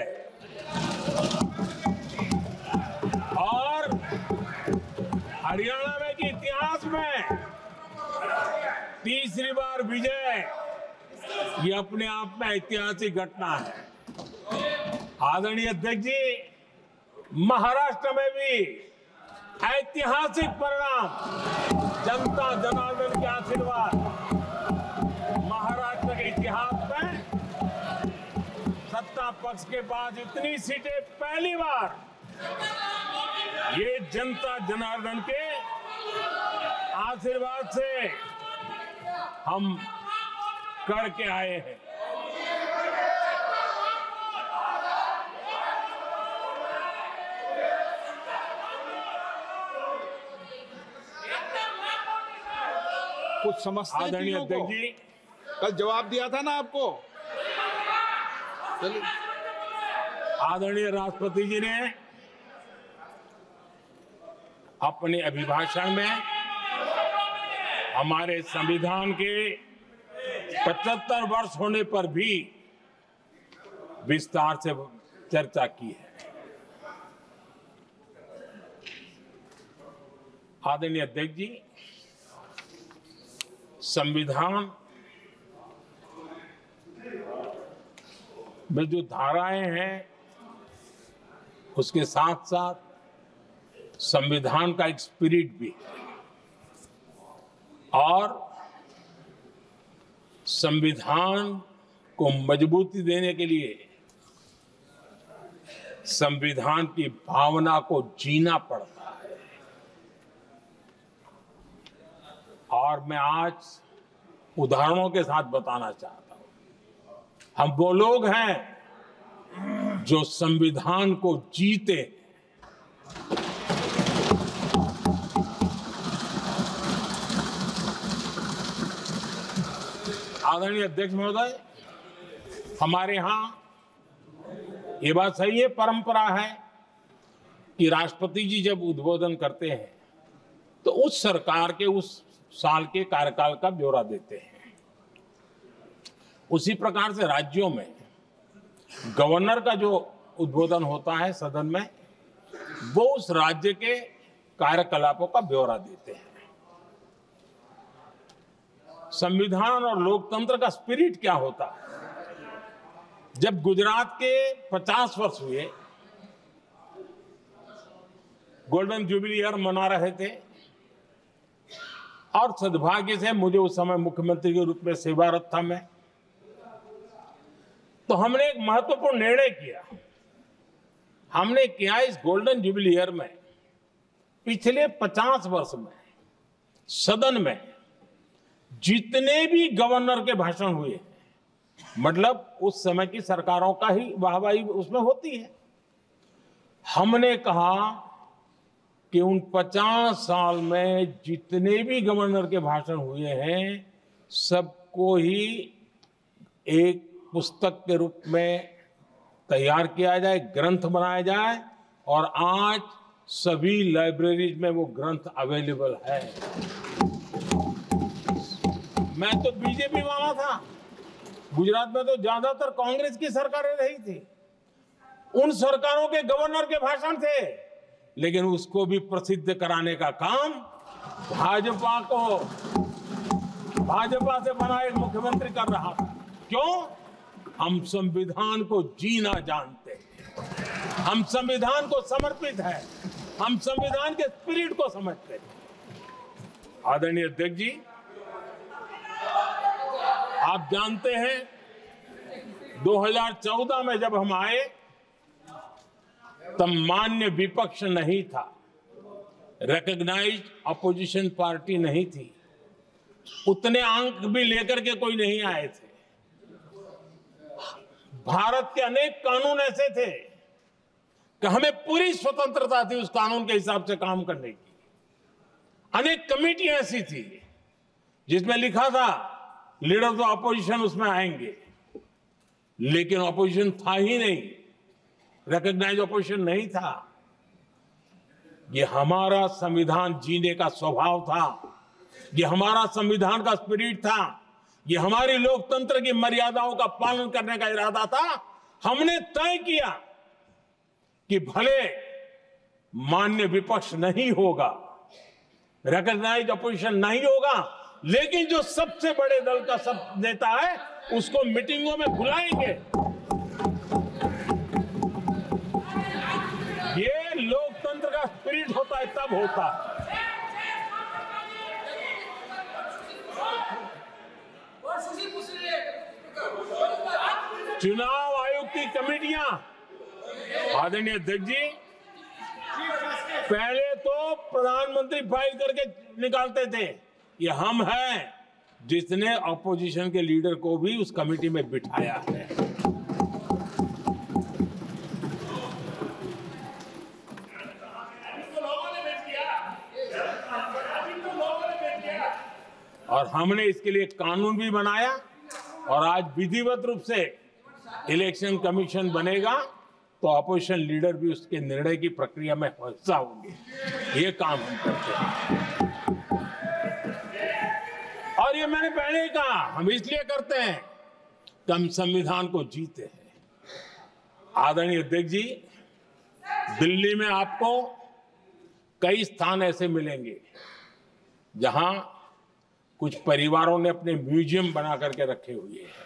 A: और हरियाणा में के इतिहास में तीसरी बार विजय, ये अपने आप में ऐतिहासिक घटना है। आदरणीय अध्यक्ष जी, महाराष्ट्र में भी ऐतिहासिक परिणाम, जनता जनार्दन के आशीर्वाद। महाराष्ट्र के इतिहास में सत्ता पक्ष के पास इतनी सीटें पहली बार, ये जनता जनार्दन के आशीर्वाद से हम करके आए हैं।
B: कुछ समझते हैं
A: आदरणीय
B: चीजों को?
A: अध्यक्ष जी,
B: कल जवाब दिया था ना आपको। चलिए।
A: आदरणीय राष्ट्रपति जी ने अपने अभिभाषण में हमारे संविधान के 75 वर्ष होने पर भी विस्तार से चर्चा की है। आदरणीय अध्यक्ष जी, संविधान में जो धाराएं हैं उसके साथ साथ संविधान का एक स्पिरिट भी है, और संविधान को मजबूती देने के लिए संविधान की भावना को जीना पड़ता है। और मैं आज उदाहरणों के साथ बताना चाहता हूं। हम वो लोग हैं जो संविधान को जीते। आदरणीय अध्यक्ष महोदय, हमारे यहां ये बात सही है, परंपरा है कि राष्ट्रपति जी जब उद्बोधन करते हैं तो उस सरकार के उस साल के कार्यकाल का ब्यौरा देते हैं। उसी प्रकार से राज्यों में गवर्नर का जो उद्बोधन होता है सदन में, वो उस राज्य के कार्यकलापों का ब्यौरा देते हैं। संविधान और लोकतंत्र का स्पिरिट क्या होता है? जब गुजरात के 50 वर्ष हुए, गोल्डन जुबली ईयर मना रहे थे, और सद्भाग्य से मुझे उस समय मुख्यमंत्री के रूप में सेवारत था मैं, तो हमने एक महत्वपूर्ण निर्णय किया। हमने किया इस गोल्डन जुबली ईयर में पिछले 50 वर्ष में सदन में जितने भी गवर्नर के भाषण हुए, मतलब उस समय की सरकारों का ही वाहवाही उसमें होती है, हमने कहा कि उन 50 साल में जितने भी गवर्नर के भाषण हुए हैं सबको ही एक पुस्तक के रूप में तैयार किया जाए, ग्रंथ बनाया जाए, और आज सभी लाइब्रेरीज में वो ग्रंथ अवेलेबल है। मैं तो बीजेपी वाला था, गुजरात में तो ज्यादातर कांग्रेस की सरकारें रही थी, उन सरकारों के गवर्नर के भाषण थे, लेकिन उसको भी प्रसिद्ध कराने का काम भाजपा से बना एक मुख्यमंत्री कर रहा था। क्यों? हम संविधान को जीना जानते हैं, हम संविधान को समर्पित है, हम संविधान के स्पिरिट को समझते हैं। आदरणीय अध्यक्ष जी, आप जानते हैं 2014 में जब हम आए तब मान्य विपक्ष नहीं था, रिकॉग्नाइज्ड अपोजिशन पार्टी नहीं थी, उतने अंक भी लेकर के कोई नहीं आए थे। भारत के अनेक कानून ऐसे थे कि हमें पूरी स्वतंत्रता थी उस कानून के हिसाब से काम करने की। अनेक कमेटियां ऐसी थी जिसमें लिखा था लीडर ऑफ द अपोजिशन उसमें आएंगे, लेकिन अपोजिशन था ही नहीं, रिकॉग्नाइज अपोजिशन नहीं था। ये हमारा संविधान जीने का स्वभाव था, ये हमारा संविधान का स्पिरिट था, ये हमारी लोकतंत्र की मर्यादाओं का पालन करने का इरादा था। हमने तय किया कि भले मान्य विपक्ष नहीं होगा, रिकॉग्नाइज अपोजिशन नहीं होगा, लेकिन जो सबसे बड़े दल का सब नेता है उसको मीटिंगों में बुलाएंगे। ये लोकतंत्र का स्पिरिट होता है, तब होता है। चुनाव आयोग की कमेटियां, आदरणीय अध्यक्ष जी, पहले तो प्रधानमंत्री फाइल करके निकालते थे। ये हम हैं जिसने अपोजिशन के लीडर को भी उस कमेटी में बिठाया है। और हमने इसके लिए कानून भी बनाया और आज विधिवत रूप से इलेक्शन कमीशन बनेगा तो अपोजिशन लीडर भी उसके निर्णय की प्रक्रिया में हिस्सा होंगे। ये काम हम करते हैं और ये मैंने पहले ही कहा, हम इसलिए करते हैं कि हम संविधान को जीते हैं। आदरणीय अध्यक्ष जी, दिल्ली में आपको कई स्थान ऐसे मिलेंगे जहां कुछ परिवारों ने अपने म्यूजियम बना करके रखे हुए हैं।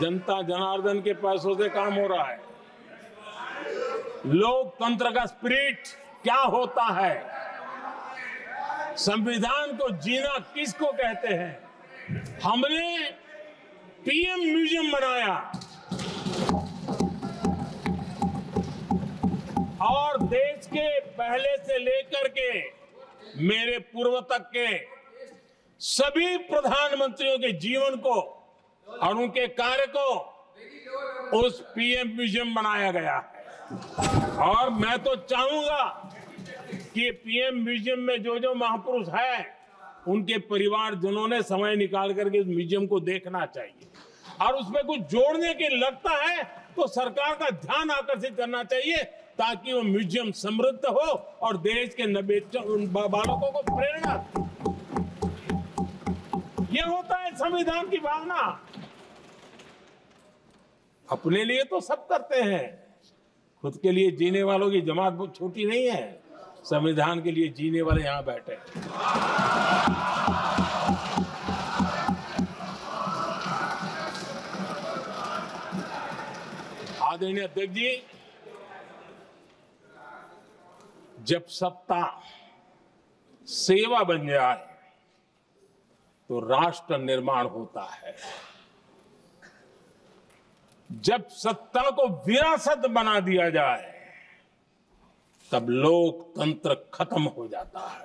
A: जनता जनार्दन के पैसों से काम हो रहा है। लोकतंत्र का स्पिरिट क्या होता है, संविधान को जीना किसको कहते हैं। हमने पीएम म्यूजियम बनाया और देश के पहले से लेकर के मेरे पूर्व तक के सभी प्रधानमंत्रियों के जीवन को और उनके कार्य को उस पीएम म्यूजियम बनाया गया है। और मैं तो चाहूंगा कि पीएम म्यूजियम में जो जो महापुरुष है उनके परिवारजनों ने समय निकाल करके इस म्यूजियम को देखना चाहिए और उसमें कुछ जोड़ने के लगता है तो सरकार का ध्यान आकर्षित करना चाहिए ताकि वो म्यूजियम समृद्ध हो और देश के बालकों को प्रेरणा। ये होता है संविधान की भावना। अपने लिए तो सब करते हैं, खुद के लिए जीने वालों की जमात बहुत छोटी नहीं है। संविधान के लिए जीने वाले यहां बैठे हैं। आदरणीय अध्यक्ष जी, जब सत्ता सेवा बन जाए तो राष्ट्र निर्माण होता है। जब सत्ता को विरासत बना दिया जाए तब लोकतंत्र खत्म हो जाता है।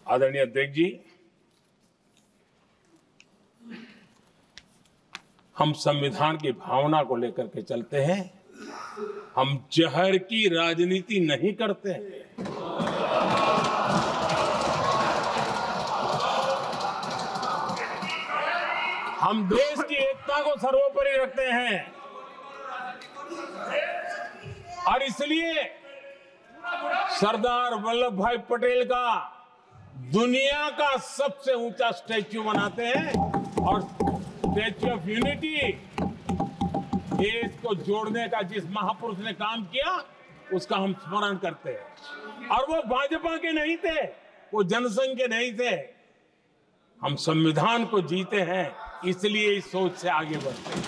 A: आदरणीय अध्यक्ष जी, हम संविधान की भावना को लेकर के चलते हैं। हम जहर की राजनीति नहीं करते हैं। हम देश की एकता को सर्वोपरि रखते हैं और इसलिए सरदार वल्लभ भाई पटेल का दुनिया का सबसे ऊंचा स्टैच्यू बनाते हैं और स्टैच्यू ऑफ यूनिटी देश को जोड़ने का जिस महापुरुष ने काम किया उसका हम स्मरण करते हैं। और वो भाजपा के नहीं थे, वो जनसंघ के नहीं थे। हम संविधान को जीते हैं, इसलिए इस सोच से आगे बढ़ते हैं।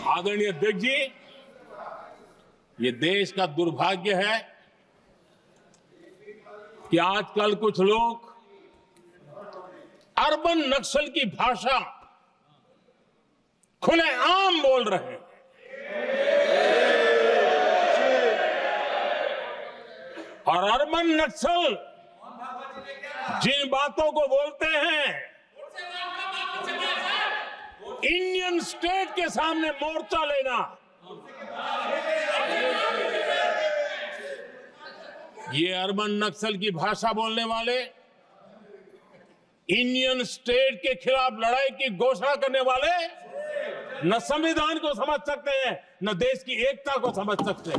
A: आदरणीय अध्यक्ष जी, ये देश का दुर्भाग्य है कि आजकल कुछ लोग अर्बन नक्सल की भाषा खुलेआम बोल रहे हैं। और अर्बन नक्सल जिन बातों को बोलते हैं, इंडियन स्टेट के सामने मोर्चा लेना, ये अर्बन नक्सल की भाषा बोलने वाले, इंडियन स्टेट के खिलाफ लड़ाई की घोषणा करने वाले न संविधान को समझ सकते हैं, न देश की एकता को समझ सकते हैं।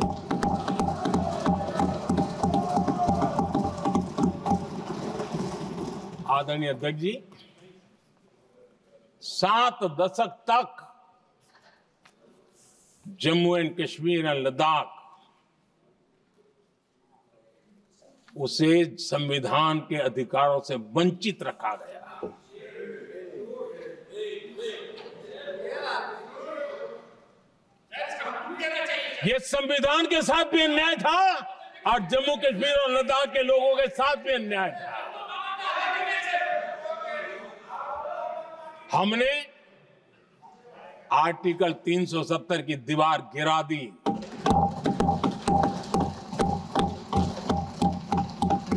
A: आदरणीय अध्यक्ष जी, 7 दशक तक जम्मू एंड कश्मीर और लद्दाख उसे संविधान के अधिकारों से वंचित रखा गया। यह संविधान के साथ भी अन्याय था और जम्मू कश्मीर और लद्दाख के लोगों के साथ भी अन्याय था। हमने आर्टिकल 370 की दीवार गिरा दी।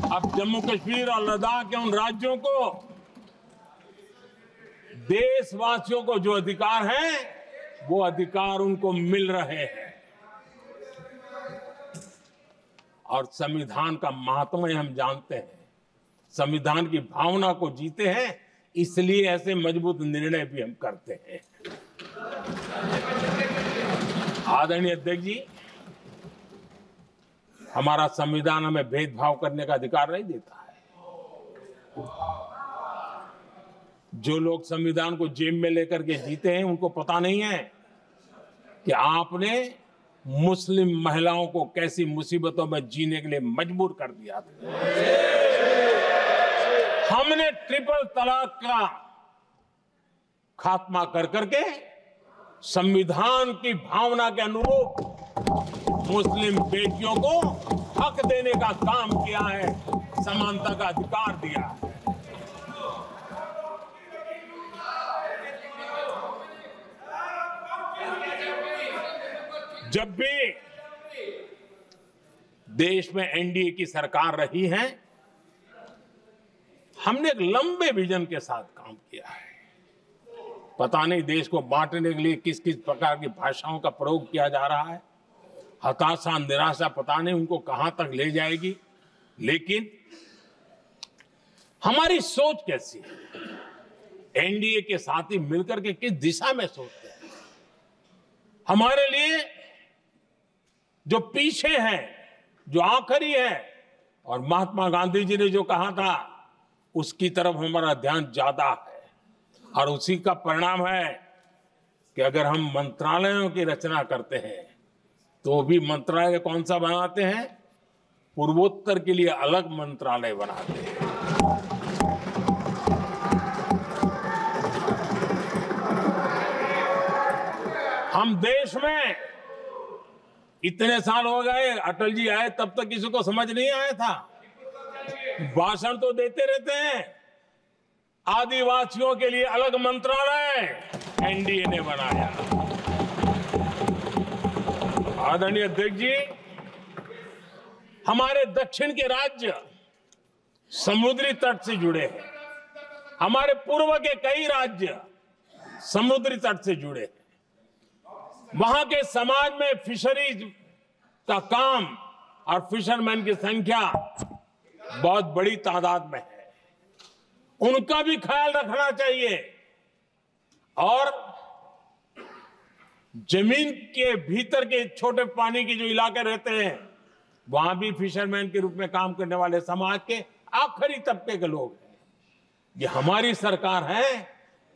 A: अब जम्मू कश्मीर और लद्दाख के उन राज्यों को, देशवासियों को जो अधिकार हैं, वो अधिकार उनको मिल रहे हैं। और संविधान का महात्म्य हम जानते हैं, संविधान की भावना को जीते हैं, इसलिए ऐसे मजबूत निर्णय भी हम करते हैं। आदरणीय अध्यक्ष जी, हमारा संविधान हमें भेदभाव करने का अधिकार नहीं देता है। जो लोग संविधान को जेब में लेकर के जीते हैं, उनको पता नहीं है कि आपने मुस्लिम महिलाओं को कैसी मुसीबतों में जीने के लिए मजबूर कर दिया था। हमने ट्रिपल तलाक का खात्मा कर करके संविधान की भावना के अनुरूप मुस्लिम बेटियों को हक देने का काम किया है, समानता का अधिकार दिया है। जब भी देश में एनडीए की सरकार रही है, हमने एक लंबे विजन के साथ काम किया है। पता नहीं देश को बांटने के लिए किस किस प्रकार की भाषाओं का प्रयोग किया जा रहा है। हताशा, निराशा पता नहीं उनको कहां तक ले जाएगी, लेकिन हमारी सोच कैसी है, एनडीए के साथी मिलकर के किस दिशा में सोचते हैं। हमारे लिए जो पीछे है, जो आखिरी है, और महात्मा गांधी जी ने जो कहा था, उसकी तरफ हमारा ध्यान ज्यादा है। और उसी का परिणाम है कि अगर हम मंत्रालयों की रचना करते हैं, तो भी मंत्रालय कौन सा बनाते हैं? पूर्वोत्तर के लिए अलग मंत्रालय बनाते हैं। हम देश में इतने साल हो गए, अटल जी आए तब तक किसी को समझ नहीं आया था। भाषण तो देते रहते हैं, आदिवासियों के लिए अलग मंत्रालय एनडीए ने बनाया। आदरणीय अध्यक्ष जी, हमारे दक्षिण के राज्य समुद्री तट से जुड़े हैं, हमारे पूर्व के कई राज्य समुद्री तट से जुड़े हैं। वहां के समाज में फिशरीज का काम और फिशरमैन की संख्या बहुत बड़ी तादाद में है, उनका भी ख्याल रखना चाहिए। और जमीन के भीतर के छोटे पानी के जो इलाके रहते हैं, वहां भी फिशरमैन के रूप में काम करने वाले समाज के आखिरी तबके के लोग हैं। ये हमारी सरकार है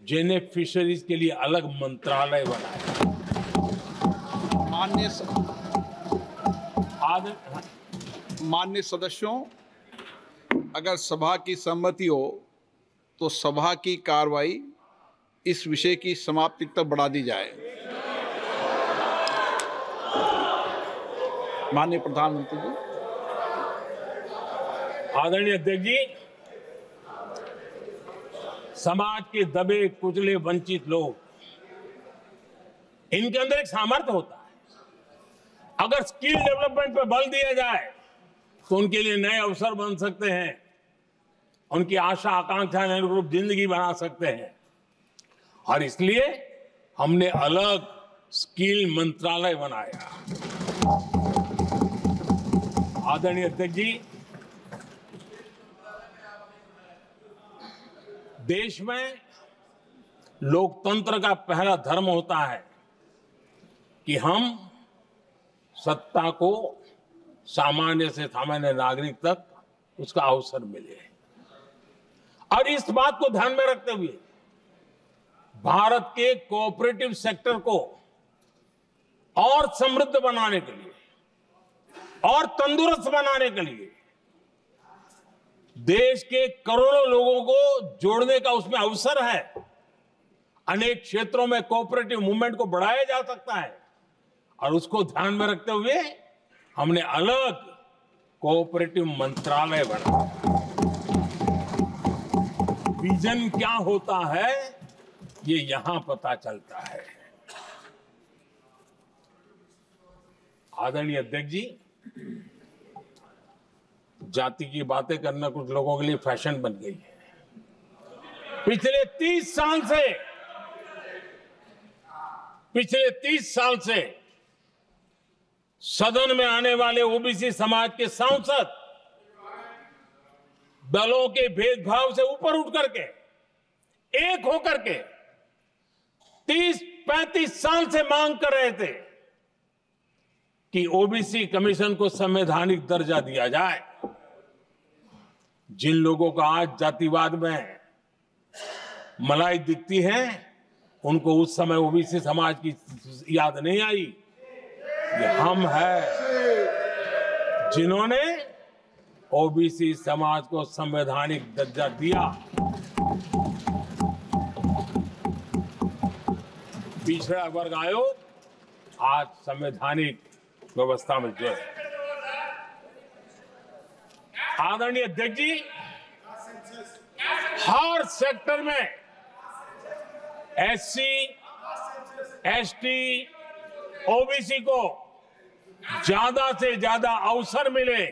A: जिन्हें फिशरीज के लिए अलग मंत्रालय बनाया।
B: माननीय
A: आदर
B: माननीय सदस्यों, अगर सभा की सहमति हो तो सभा की कार्रवाई इस विषय की समाप्ति तक बढ़ा दी जाए। माननीय प्रधानमंत्री जी।
A: आदरणीय अध्यक्ष जी, समाज के दबे कुचले वंचित लोग, इनके अंदर एक सामर्थ्य होता है। अगर स्किल डेवलपमेंट पे बल दिया जाए तो उनके लिए नए अवसर बन सकते हैं, उनकी आशा आकांक्षा अनुरूप जिंदगी बना सकते हैं। और इसलिए हमने अलग स्किल मंत्रालय बनाया। आदरणीय अध्यक्ष जी, देश में लोकतंत्र का पहला धर्म होता है कि हम सत्ता को सामान्य से सामान्य नागरिक तक उसका अवसर मिले। और इस बात को ध्यान में रखते हुए भारत के कोऑपरेटिव सेक्टर को और समृद्ध बनाने के लिए और तंदुरुस्त बनाने के लिए देश के करोड़ों लोगों को जोड़ने का उसमें अवसर है। अनेक क्षेत्रों में कोऑपरेटिव मूवमेंट को बढ़ाया जा सकता है और उसको ध्यान में रखते हुए हमने अलग कोऑपरेटिव मंत्रालय बनाया। विजन क्या होता है ये यहां पता चलता है। आदरणीय अध्यक्ष जी, जाति की बातें करना कुछ लोगों के लिए फैशन बन गई है। पिछले 30 साल से सदन में आने वाले ओबीसी समाज के सांसद दलों के भेदभाव से ऊपर उठ करके एक होकर के 30-35 साल से मांग कर रहे थे कि ओबीसी कमीशन को संवैधानिक दर्जा दिया जाए। जिन लोगों को आज जातिवाद में मलाई दिखती है, उनको उस समय ओबीसी समाज की याद नहीं आई। ये हम हैं जिन्होंने ओबीसी समाज को संवैधानिक दर्जा दिया। पिछड़ा वर्ग आयोग आज संवैधानिक व्यवस्था में जो है। आदरणीय अध्यक्ष जी, हर सेक्टर में एससी, एसटी, ओबीसी को ज्यादा से ज्यादा अवसर मिले,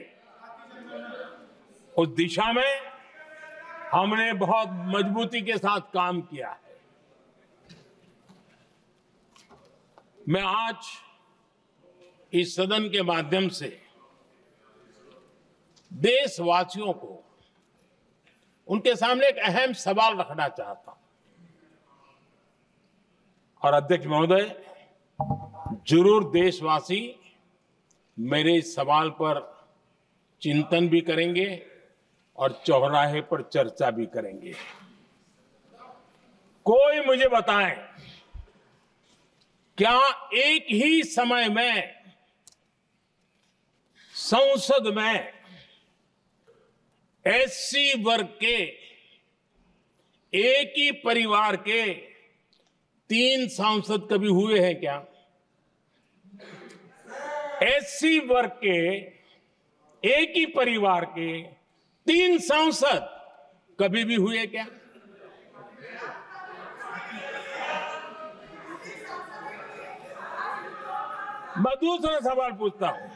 A: उस दिशा में हमने बहुत मजबूती के साथ काम किया है। मैं आज इस सदन के माध्यम से देशवासियों को उनके सामने एक अहम सवाल रखना चाहता हूं। और अध्यक्ष महोदय, जरूर देशवासी मेरे इस सवाल पर चिंतन भी करेंगे और चौराहे पर चर्चा भी करेंगे। कोई मुझे बताए, क्या एक ही समय में संसद में एससी वर्ग के एक ही परिवार के 3 सांसद कभी हुए हैं क्या? एससी वर्ग के एक ही परिवार के 3 सांसद कभी भी हुए क्या? मैं दूसरा सवाल पूछता हूं,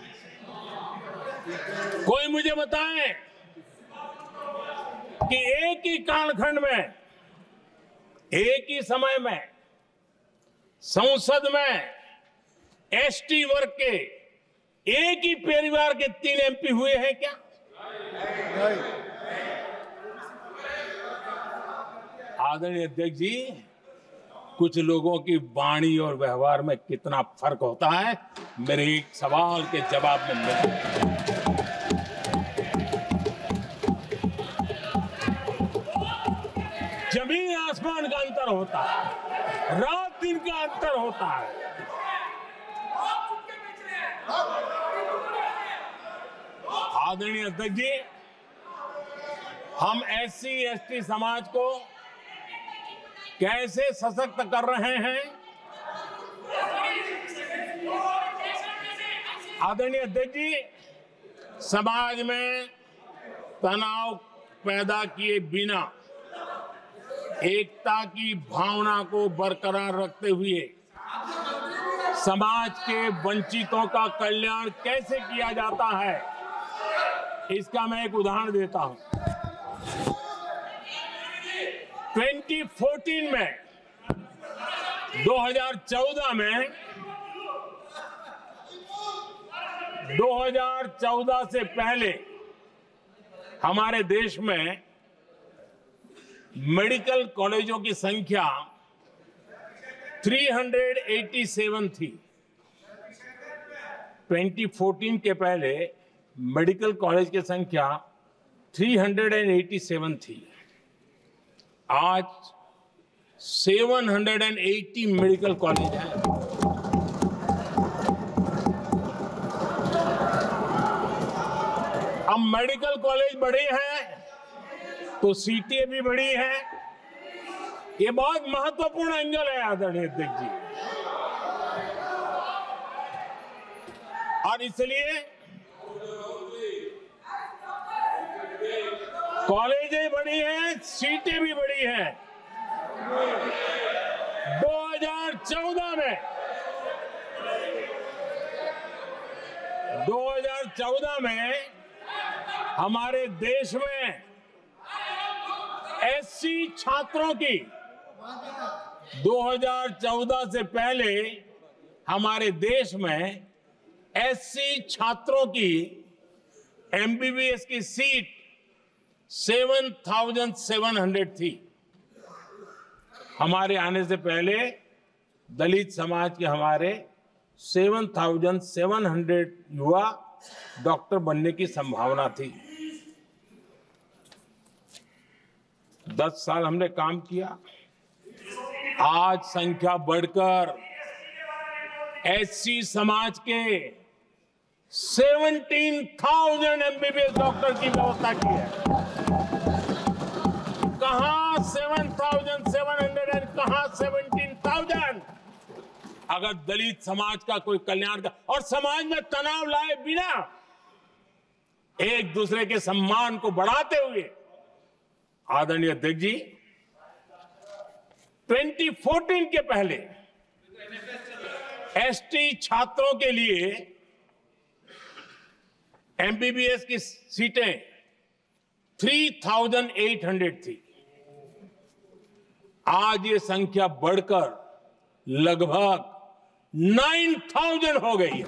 A: कोई मुझे बताए कि एक ही कालखंड में, एक ही समय में संसद में एसटी वर्ग के एक ही परिवार के 3 एमपी हुए हैं क्या? आदरणीय अध्यक्ष जी, कुछ लोगों की वाणी और व्यवहार में कितना फर्क होता है, मेरे एक सवाल के जवाब में मिला। आसमान का अंतर होता है, रात दिन का अंतर होता है। आदरणीय अध्यक्ष जी, हम SC ST समाज को कैसे सशक्त कर रहे हैं? आदरणीय अध्यक्ष जी, समाज में तनाव पैदा किए बिना एकता की भावना को बरकरार रखते हुए समाज के वंचितों का कल्याण कैसे किया जाता है, इसका मैं एक उदाहरण देता हूं। 2014 में 2014 से पहले हमारे देश में मेडिकल कॉलेजों की संख्या 387 थी। 2014 के पहले मेडिकल कॉलेज की संख्या 387 थी। आज 780 मेडिकल कॉलेज हैं। अब मेडिकल कॉलेज बढ़े हैं तो सीटें भी बढ़ी हैं। ये बहुत महत्वपूर्ण एंगल है आदरणीय अध्यक्ष जी, और इसलिए कॉलेजें बढ़ी हैं, सीटें भी बढ़ी हैं। 2014 में हमारे देश में SC छात्रों की 2014 से पहले हमारे देश में SC छात्रों की MBBS की सीट 7,700 थी। हमारे आने से पहले दलित समाज के हमारे 7,700 युवा डॉक्टर बनने की संभावना थी। 10 साल हमने काम किया, आज संख्या बढ़कर SC समाज के 17,000 MBBS डॉक्टर की व्यवस्था की है। कहां 7,700 कहां 17,000? अगर दलित समाज का कोई कल्याण का और समाज में तनाव लाए बिना एक दूसरे के सम्मान को बढ़ाते हुए, आदरणीय अध्यक्ष जी, 2014 के पहले ST छात्रों के लिए MBBS की सीटें 3,800 थी। आज ये संख्या बढ़कर लगभग 9,000 हो गई है।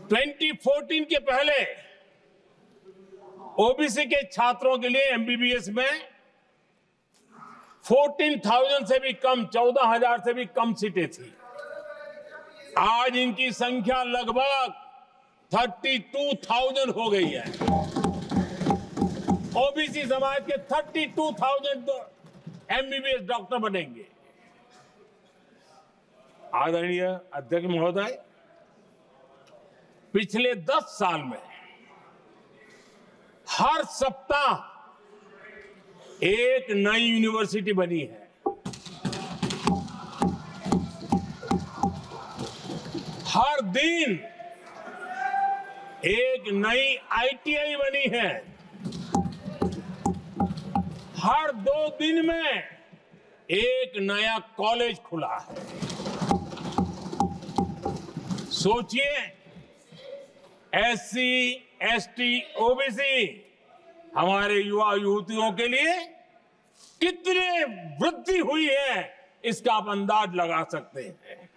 A: (2014) के पहले OBC के छात्रों के लिए MBBS में 14,000 से भी कम, 14,000 से भी कम सीटें थी। आज इनकी संख्या लगभग 32,000 हो गई है। OBC समाज के 32,000 MBBS डॉक्टर बनेंगे। आदरणीय अध्यक्ष महोदय, पिछले 10 साल में हर सप्ताह एक नई यूनिवर्सिटी बनी है। हर दिन एक नई ITI बनी है। हर 2 दिन में एक नया कॉलेज खुला है। सोचिए, SC, ST, OBC हमारे युवा युवतियों के लिए कितने वृद्धि हुई है, इसका आप अंदाज लगा सकते हैं।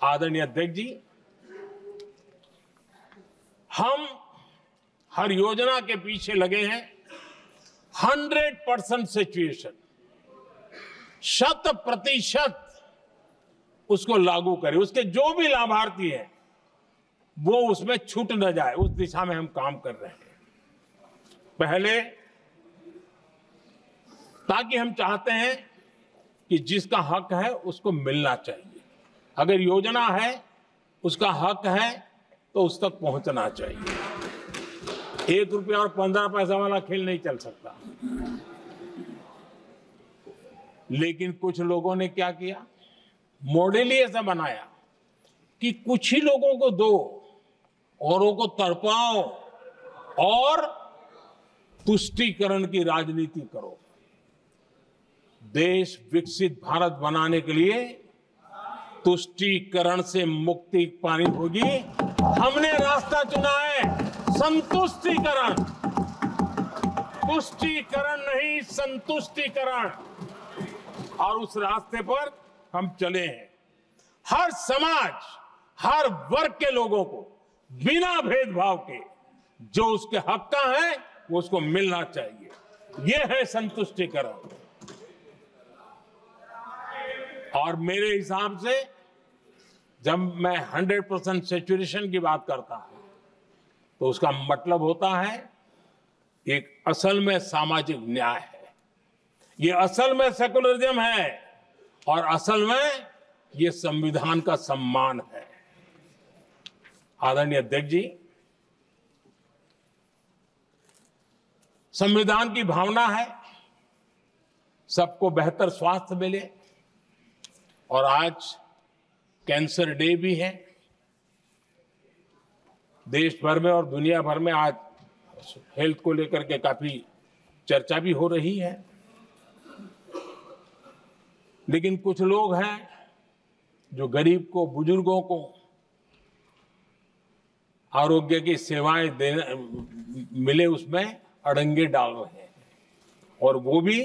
A: आदरणीय अध्यक्ष जी, हम हर योजना के पीछे लगे हैं 100% सिचुएशन, 100% उसको लागू करें। उसके जो भी लाभार्थी हैं वो उसमें छूट न जाए, उस दिशा में हम काम कर रहे हैं। पहले, ताकि हम चाहते हैं कि जिसका हक है उसको मिलना चाहिए। अगर योजना है, उसका हक है, तो उस तक पहुंचना चाहिए। 1 रुपया और 15 पैसा वाला खेल नहीं चल सकता। लेकिन कुछ लोगों ने क्या किया, मॉडल ही ऐसा बनाया कि कुछ ही लोगों को दो, औरों को तड़पाओ और तुष्टीकरण की राजनीति करो। देश विकसित भारत बनाने के लिए तुष्टीकरण से मुक्ति पानी होगी। हमने रास्ता चुना है संतुष्टीकरण, तुष्टीकरण नहीं, संतुष्टीकरण। और उस रास्ते पर हम चले हैं। हर समाज, हर वर्ग के लोगों को बिना भेदभाव के जो उसके हक का है वो उसको मिलना चाहिए। ये है संतुष्टीकरण। और मेरे हिसाब से जब मैं 100% सैचुरेशन की बात करता हूं, तो उसका मतलब होता है एक असल में सामाजिक न्याय है, ये असल में सेकुलरिज्म है, और असल में ये संविधान का सम्मान है। आदरणीय अध्यक्ष जी, संविधान की भावना है सबको बेहतर स्वास्थ्य मिले, और आज कैंसर डे भी है। देश भर में और दुनिया भर में आज हेल्थ को लेकर के काफी चर्चा भी हो रही है। लेकिन कुछ लोग हैं जो गरीब को, बुजुर्गों को आरोग्य की सेवाएं देने मिले उसमें अड़ंगे डाल रहे हैं, और वो भी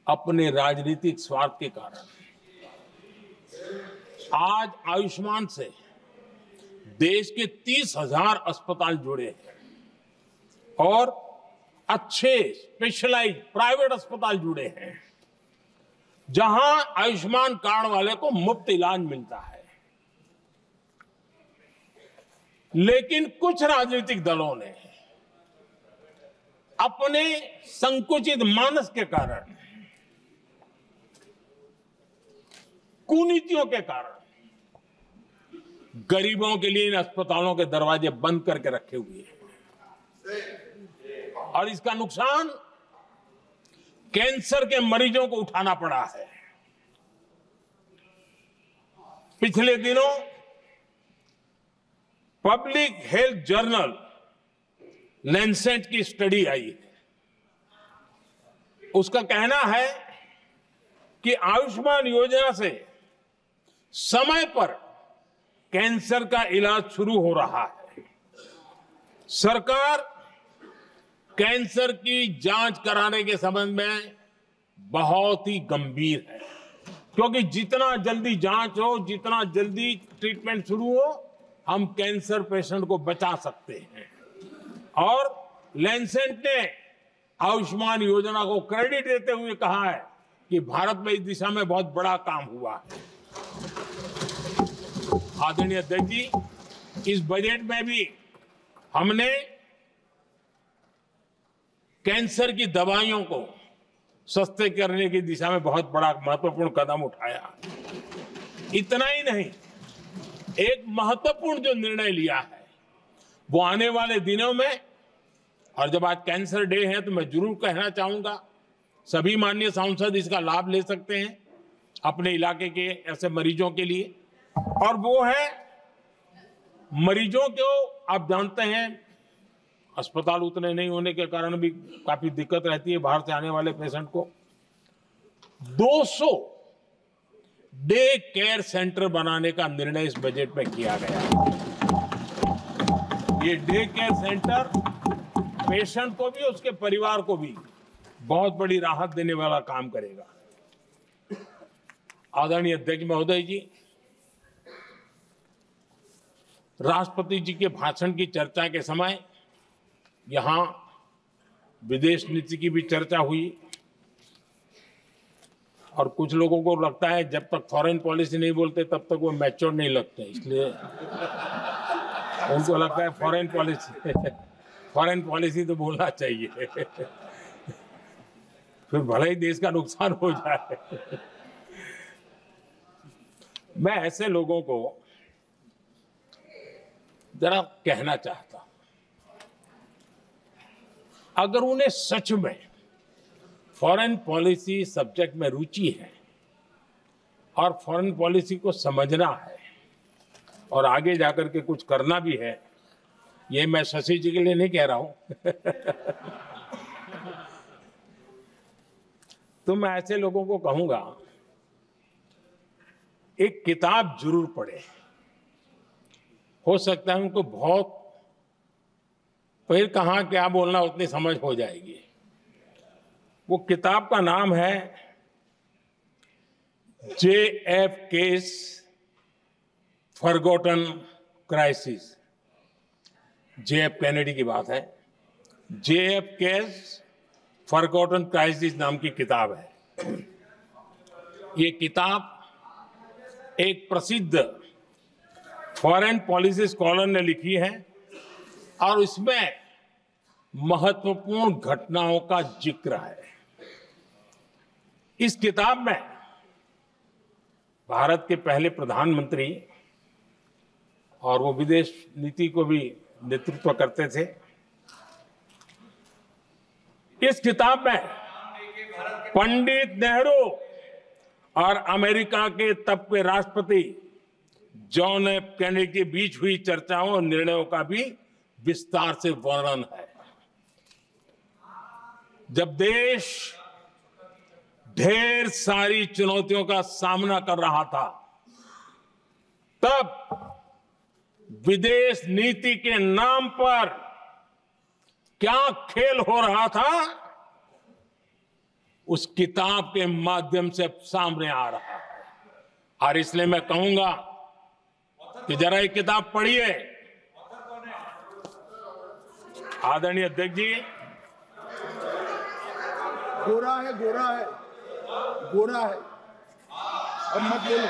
A: अपने राजनीतिक स्वार्थ के कारण। आज आयुष्मान से देश के 30,000 अस्पताल जुड़े हैं, और अच्छे स्पेशलाइज्ड प्राइवेट अस्पताल जुड़े हैं, जहां आयुष्मान कार्ड वाले को मुफ्त इलाज मिलता है। लेकिन कुछ राजनीतिक दलों ने अपने संकुचित मानस के कारण, कुनीतियों के कारण गरीबों के लिए इन अस्पतालों के दरवाजे बंद करके रखे हुए हैं, और इसका नुकसान कैंसर के मरीजों को उठाना पड़ा है। पिछले दिनों पब्लिक हेल्थ जर्नल लैंसेट की स्टडी आई है। उसका कहना है कि आयुष्मान योजना से समय पर कैंसर का इलाज शुरू हो रहा है। सरकार कैंसर की जांच कराने के संबंध में बहुत ही गंभीर है, क्योंकि जितना जल्दी जांच हो, जितना जल्दी ट्रीटमेंट शुरू हो, हम कैंसर पेशेंट को बचा सकते हैं। और लैंसेट ने आयुष्मान योजना को क्रेडिट देते हुए कहा है कि भारत में इस दिशा में बहुत बड़ा काम हुआ है। आदरणीय अध्यक्ष जी, इस बजट में भी हमने कैंसर की दवाइयों को सस्ते करने की दिशा में बहुत बड़ा महत्वपूर्ण कदम उठाया। इतना ही नहीं, एक महत्वपूर्ण जो निर्णय लिया है वो आने वाले दिनों में, और जब आज कैंसर डे है तो मैं जरूर कहना चाहूंगा, सभी माननीय सांसद इसका लाभ ले सकते हैं अपने इलाके के ऐसे मरीजों के लिए। और वो है मरीजों को, आप जानते हैं अस्पताल उतने नहीं होने के कारण भी काफी दिक्कत रहती है बाहर से आने वाले पेशेंट को। 200 डे केयर सेंटर बनाने का निर्णय इस बजट में किया गया। ये डे केयर सेंटर पेशेंट को भी, उसके परिवार को भी बहुत बड़ी राहत देने वाला काम करेगा। आदरणीय अध्यक्ष महोदय जी, राष्ट्रपति जी के भाषण की चर्चा के समय यहां विदेश नीति की भी चर्चा हुई, और कुछ लोगों को लगता है जब तक फॉरेन पॉलिसी नहीं बोलते तब तक वो मैच्योर नहीं लगते, इसलिए उनको लगता है फॉरेन पॉलिसी फॉरेन पॉलिसी तो बोलना चाहिए। फिर भले ही देश का नुकसान हो जाए। मैं ऐसे लोगों को जरा कहना चाहता हूं, अगर उन्हें सच में फॉरेन पॉलिसी सब्जेक्ट में रुचि है और फॉरेन पॉलिसी को समझना है और आगे जाकर के कुछ करना भी है, ये मैं शशि जी के लिए नहीं कह रहा हूं। तो मैं ऐसे लोगों को कहूंगा, एक किताब जरूर पढ़े। हो सकता है उनको बहुत फिर कहां क्या बोलना उतनी समझ हो जाएगी। वो किताब का नाम है JFK's forgotten crisis. JF Kennedy की बात है। JFK's फॉरगॉटन क्राइसिस नाम की किताब है। ये किताब एक प्रसिद्ध फॉरेन पॉलिसी स्कॉलर ने लिखी है और इसमें महत्वपूर्ण घटनाओं का जिक्र है। इस किताब में भारत के पहले प्रधानमंत्री, और वो विदेश नीति को भी नेतृत्व करते थे, इस किताब में पंडित नेहरू और अमेरिका के तब के राष्ट्रपति जॉन एफ कैनेडी के बीच हुई चर्चाओं और निर्णयों का भी विस्तार से वर्णन है। जब देश ढेर सारी चुनौतियों का सामना कर रहा था, तब विदेश नीति के नाम पर क्या खेल हो रहा था, उस किताब के माध्यम से सामने आ रहा है। और इसलिए मैं कहूंगा कि जरा ये किताब पढ़िए। आदरणीय अध्यक्ष जी,
C: गोरा है, गोरा है, गोरा है, अब मत बोलो।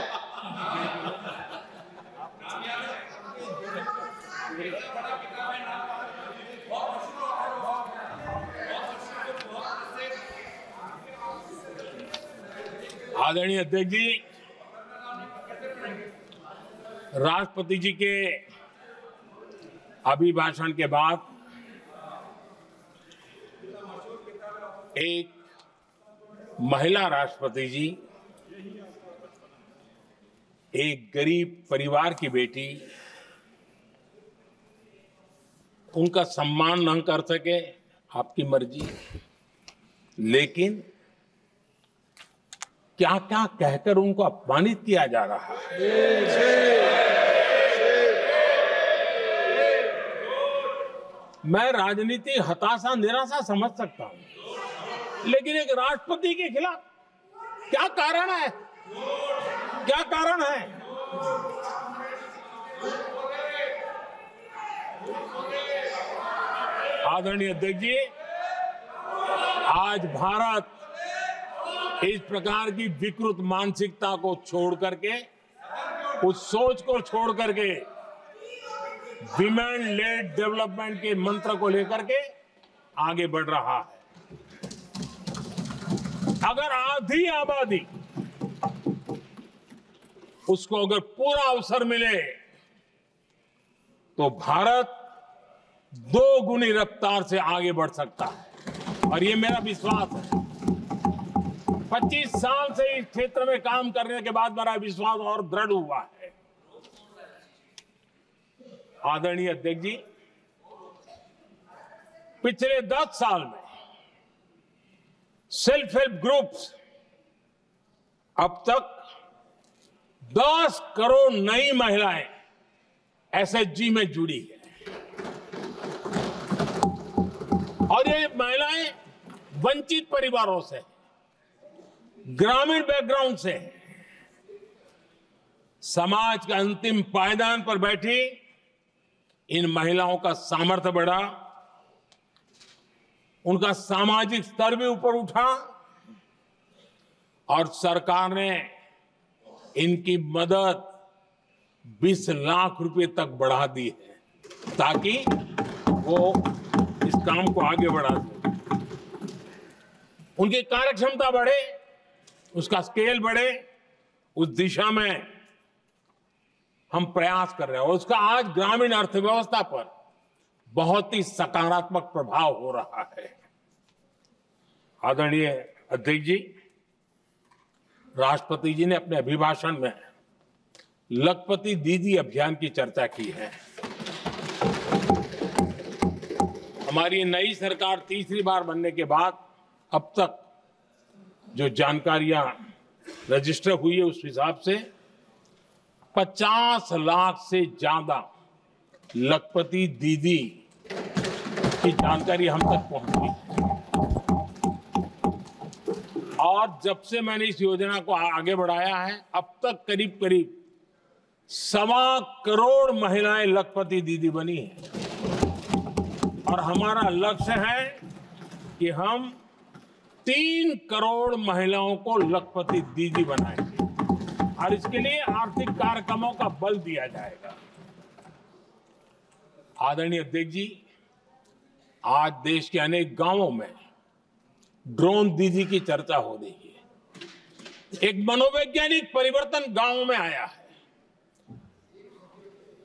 A: आदरणीय अध्यक्ष जी, राष्ट्रपति जी के अभिभाषण के बाद एक महिला राष्ट्रपति जी, एक गरीब परिवार की बेटी, उनका सम्मान न कर सके, आपकी मर्जी, लेकिन क्या क्या कहकर उनको अपमानित किया जा रहा है। मैं राजनीति हताशा निराशा समझ सकता हूं, लेकिन एक राष्ट्रपति के खिलाफ क्या कारण है? क्या कारण है? आदरणीय अध्यक्ष जी, आज भारत इस प्रकार की विकृत मानसिकता को छोड़ करके, उस सोच को छोड़ करके, विमेन लेड डेवलपमेंट के मंत्र को लेकर के आगे बढ़ रहा है। अगर आधी आबादी उसको अगर पूरा अवसर मिले तो भारत 2 गुनी रफ्तार से आगे बढ़ सकता है, और ये मेरा विश्वास है। 25 साल से इस क्षेत्र में काम करने के बाद मेरा विश्वास और दृढ़ हुआ है। आदरणीय अध्यक्ष जी, पिछले 10 साल में सेल्फ हेल्प ग्रुप्स अब तक 10 करोड़ नई महिलाएं SHG में जुड़ी है, और ये महिलाएं वंचित परिवारों से, ग्रामीण बैकग्राउंड से, समाज के अंतिम पायदान पर बैठी इन महिलाओं का सामर्थ्य बढ़ा, उनका सामाजिक स्तर भी ऊपर उठा, और सरकार ने इनकी मदद 20 लाख रुपए तक बढ़ा दी है, ताकि वो काम को आगे बढ़ा दें, उनकी कार्यक्षमता बढ़े, उसका स्केल बढ़े, उस दिशा में हम प्रयास कर रहे हैं। और उसका आज ग्रामीण अर्थव्यवस्था पर बहुत ही सकारात्मक प्रभाव हो रहा है। आदरणीय अध्यक्ष जी, राष्ट्रपति जी ने अपने अभिभाषण में लखपति दीदी अभियान की चर्चा की है। हमारी नई सरकार तीसरी बार बनने के बाद अब तक जो जानकारियां रजिस्टर हुई है उस हिसाब से 50 लाख से ज्यादा लखपति दीदी की जानकारी हम तक पहुंची है। और जब से मैंने इस योजना को आगे बढ़ाया है, अब तक करीब करीब 1.25 करोड़ महिलाएं लखपति दीदी बनी हैं। और हमारा लक्ष्य है कि हम 3 करोड़ महिलाओं को लखपति दीदी बनाएंगे और इसके लिए आर्थिक कार्यक्रमों का बल दिया जाएगा। आदरणीय अध्यक्ष जी, आज देश के अनेक गांवों में ड्रोन दीदी की चर्चा हो रही है। एक मनोवैज्ञानिक परिवर्तन गांवों में आया है।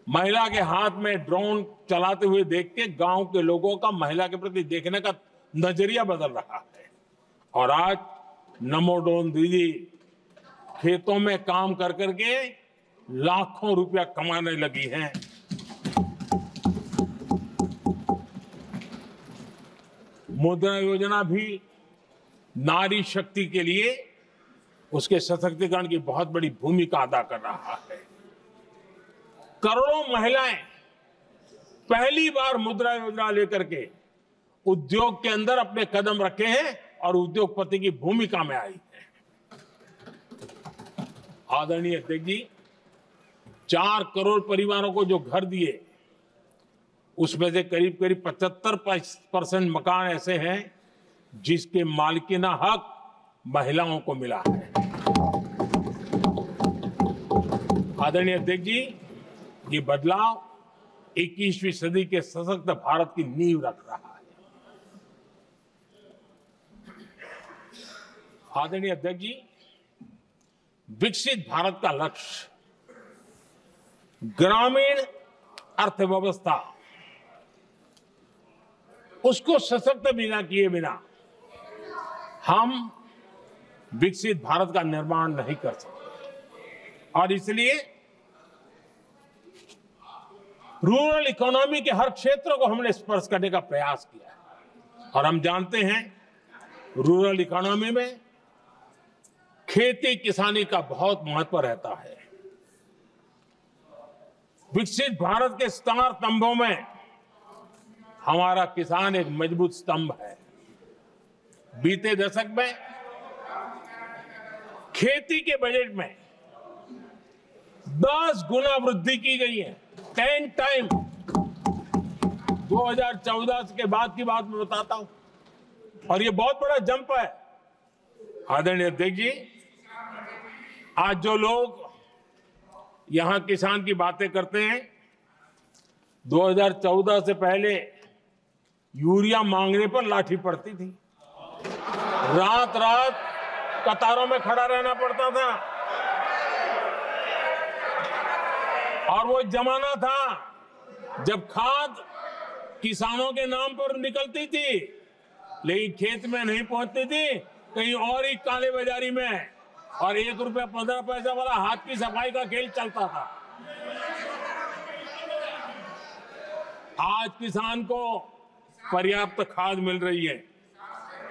A: महिला के हाथ में ड्रोन चलाते हुए देख के गांव के लोगों का महिला के प्रति देखने का नजरिया बदल रहा है। और आज नमो ड्रोन दीदी खेतों में काम कर करके लाखों रुपया कमाने लगी हैं। मुद्रा योजना भी नारी शक्ति के लिए उसके सशक्तिकरण की बहुत बड़ी भूमिका अदा कर रहा है। करोड़ों महिलाएं पहली बार मुद्रा योजना लेकर के उद्योग के अंदर अपने कदम रखे हैं और उद्योगपति की भूमिका में आई है। आदरणीय अध्यक्ष जी, 4 करोड़ परिवारों को जो घर दिए, उसमें से करीब करीब 75% मकान ऐसे हैं जिसके मालिकाना हक महिलाओं को मिला है। आदरणीय अध्यक्ष जी, ये बदलाव 21वीं सदी के सशक्त भारत की नींव रख रहा है। आदरणीय अध्यक्ष जी, विकसित भारत का लक्ष्य ग्रामीण अर्थव्यवस्था उसको सशक्त बिना किए बिना हम विकसित भारत का निर्माण नहीं कर सकते। और इसलिए रूरल इकोनॉमी के हर क्षेत्र को हमने स्पर्श करने का प्रयास किया है। और हम जानते हैं रूरल इकोनॉमी में खेती किसानी का बहुत महत्व रहता है। विकसित भारत के 4 स्तंभों में हमारा किसान एक मजबूत स्तंभ है। बीते दशक में खेती के बजट में 10 गुना वृद्धि की गई है, 10 टाइम। 2014 के बाद की बात मैं बताता हूं, और ये बहुत बड़ा जंप है। आदरणीय अध्यक्ष जी, आज जो लोग यहां किसान की बातें करते हैं, 2014 से पहले यूरिया मांगने पर लाठी पड़ती थी, रात रात कतारों में खड़ा रहना पड़ता था। और वो जमाना था जब खाद किसानों के नाम पर निकलती थी, लेकिन खेत में नहीं पहुंचती थी, कहीं और ही काले बाजारी में, और 1 रुपया 15 पैसा वाला हाथ की सफाई का खेल चलता था। आज किसान को पर्याप्त खाद मिल रही है।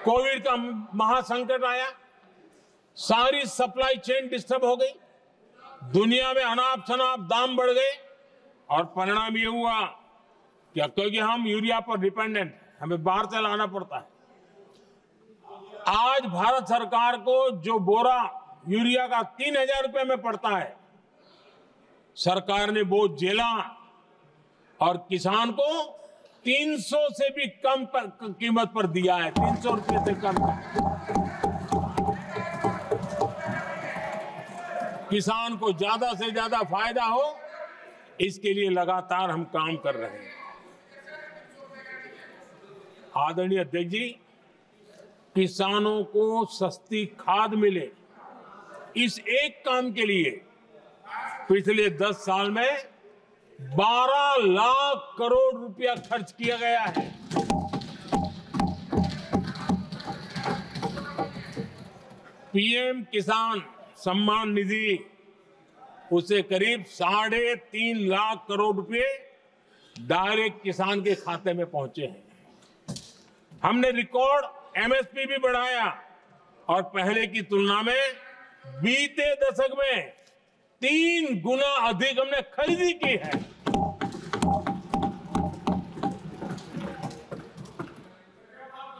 A: कोविड का महासंकट आया, सारी सप्लाई चेन डिस्टर्ब हो गई, दुनिया में अनाप शनाप दाम बढ़ गए, और परिणाम ये हुआ कि क्योंकि हम यूरिया पर डिपेंडेंट, हमें बाहर से लाना पड़ता है। आज भारत सरकार को जो बोरा यूरिया का 3000 रुपए में पड़ता है, सरकार ने वो झेला और किसान को 300 से भी कम कीमत पर दिया है, 300 रुपए से कम। किसान को ज्यादा से ज्यादा फायदा हो, इसके लिए लगातार हम काम कर रहे हैं। आदरणीय अध्यक्ष जी, किसानों को सस्ती खाद मिले, इस एक काम के लिए पिछले 10 साल में 12 लाख करोड़ रुपया खर्च किया गया है। पीएम किसान सम्मान निधि, उसे करीब 3.5 लाख करोड़ रुपए डायरेक्ट किसान के खाते में पहुंचे हैं। हमने रिकॉर्ड एमएसपी भी बढ़ाया और पहले की तुलना में बीते दशक में 3 गुना अधिक हमने खरीदी की है।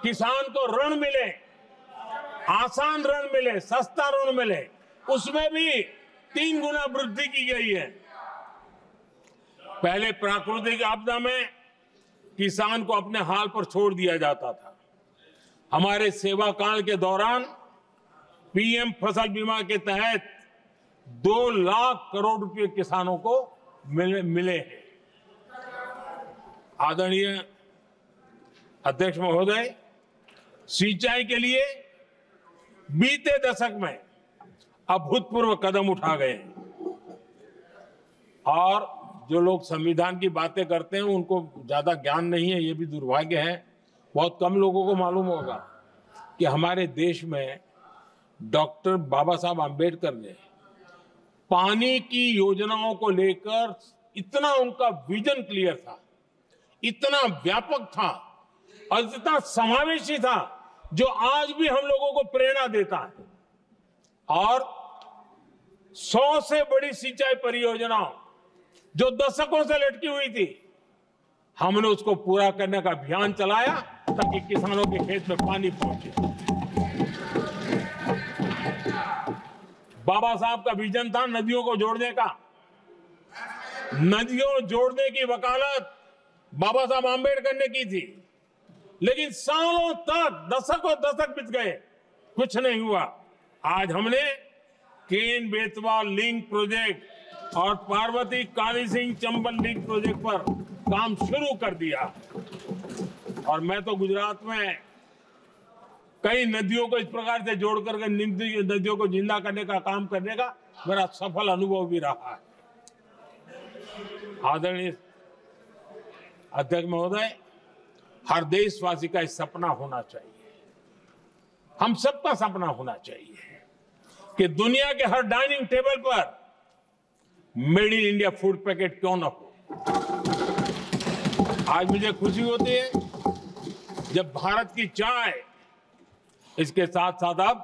A: किसान को ऋण मिले, आसान ऋण मिले, सस्ता ऋण मिले, उसमें भी 3 गुना वृद्धि की गई है। पहले प्राकृतिक आपदा में किसान को अपने हाल पर छोड़ दिया जाता था। हमारे सेवा काल के दौरान पीएम फसल बीमा के तहत 2 लाख करोड़ रुपए किसानों को मिले हैं। आदरणीय अध्यक्ष महोदय, सिंचाई के लिए बीते दशक में अभूतपूर्व कदम उठा गए हैं और जो लोग संविधान की बातें करते हैं उनको ज्यादा ज्ञान नहीं है, ये भी दुर्भाग्य है। बहुत कम लोगों को मालूम होगा कि हमारे देश में डॉक्टर बाबा साहब आंबेडकर ने पानी की योजनाओं को लेकर इतना उनका विजन क्लियर था, इतना व्यापक था और इतना समावेशी था, जो आज भी हम लोगों को प्रेरणा देता है। और 100 से बड़ी सिंचाई परियोजनाओं जो दशकों से लटकी हुई थी, हमने उसको पूरा करने का अभियान चलाया ताकि किसानों के खेत में पानी पहुंचे। बाबा साहब का विजन था नदियों को जोड़ने का। नदियों जोड़ने की वकालत बाबा साहब आंबेडकर ने की थी, लेकिन सालों तक, दशकों दशक बीत गए, कुछ नहीं हुआ। आज हमने केन बेतवा लिंक प्रोजेक्ट और पार्वती काली सिंह चंबल लिंक प्रोजेक्ट पर काम शुरू कर दिया और मैं तो गुजरात में कई नदियों को इस प्रकार से जोड़ करके नदियों को जिंदा करने का काम करने का मेरा सफल अनुभव भी रहा है। आदरणीय अध्यक्ष महोदय, हर देशवासी का एक सपना होना चाहिए, हम सबका सपना होना चाहिए कि दुनिया के हर डाइनिंग टेबल पर made in India food packet क्यों ना हो। आज मुझे खुशी होती है जब भारत की चाय, इसके साथ साथ अब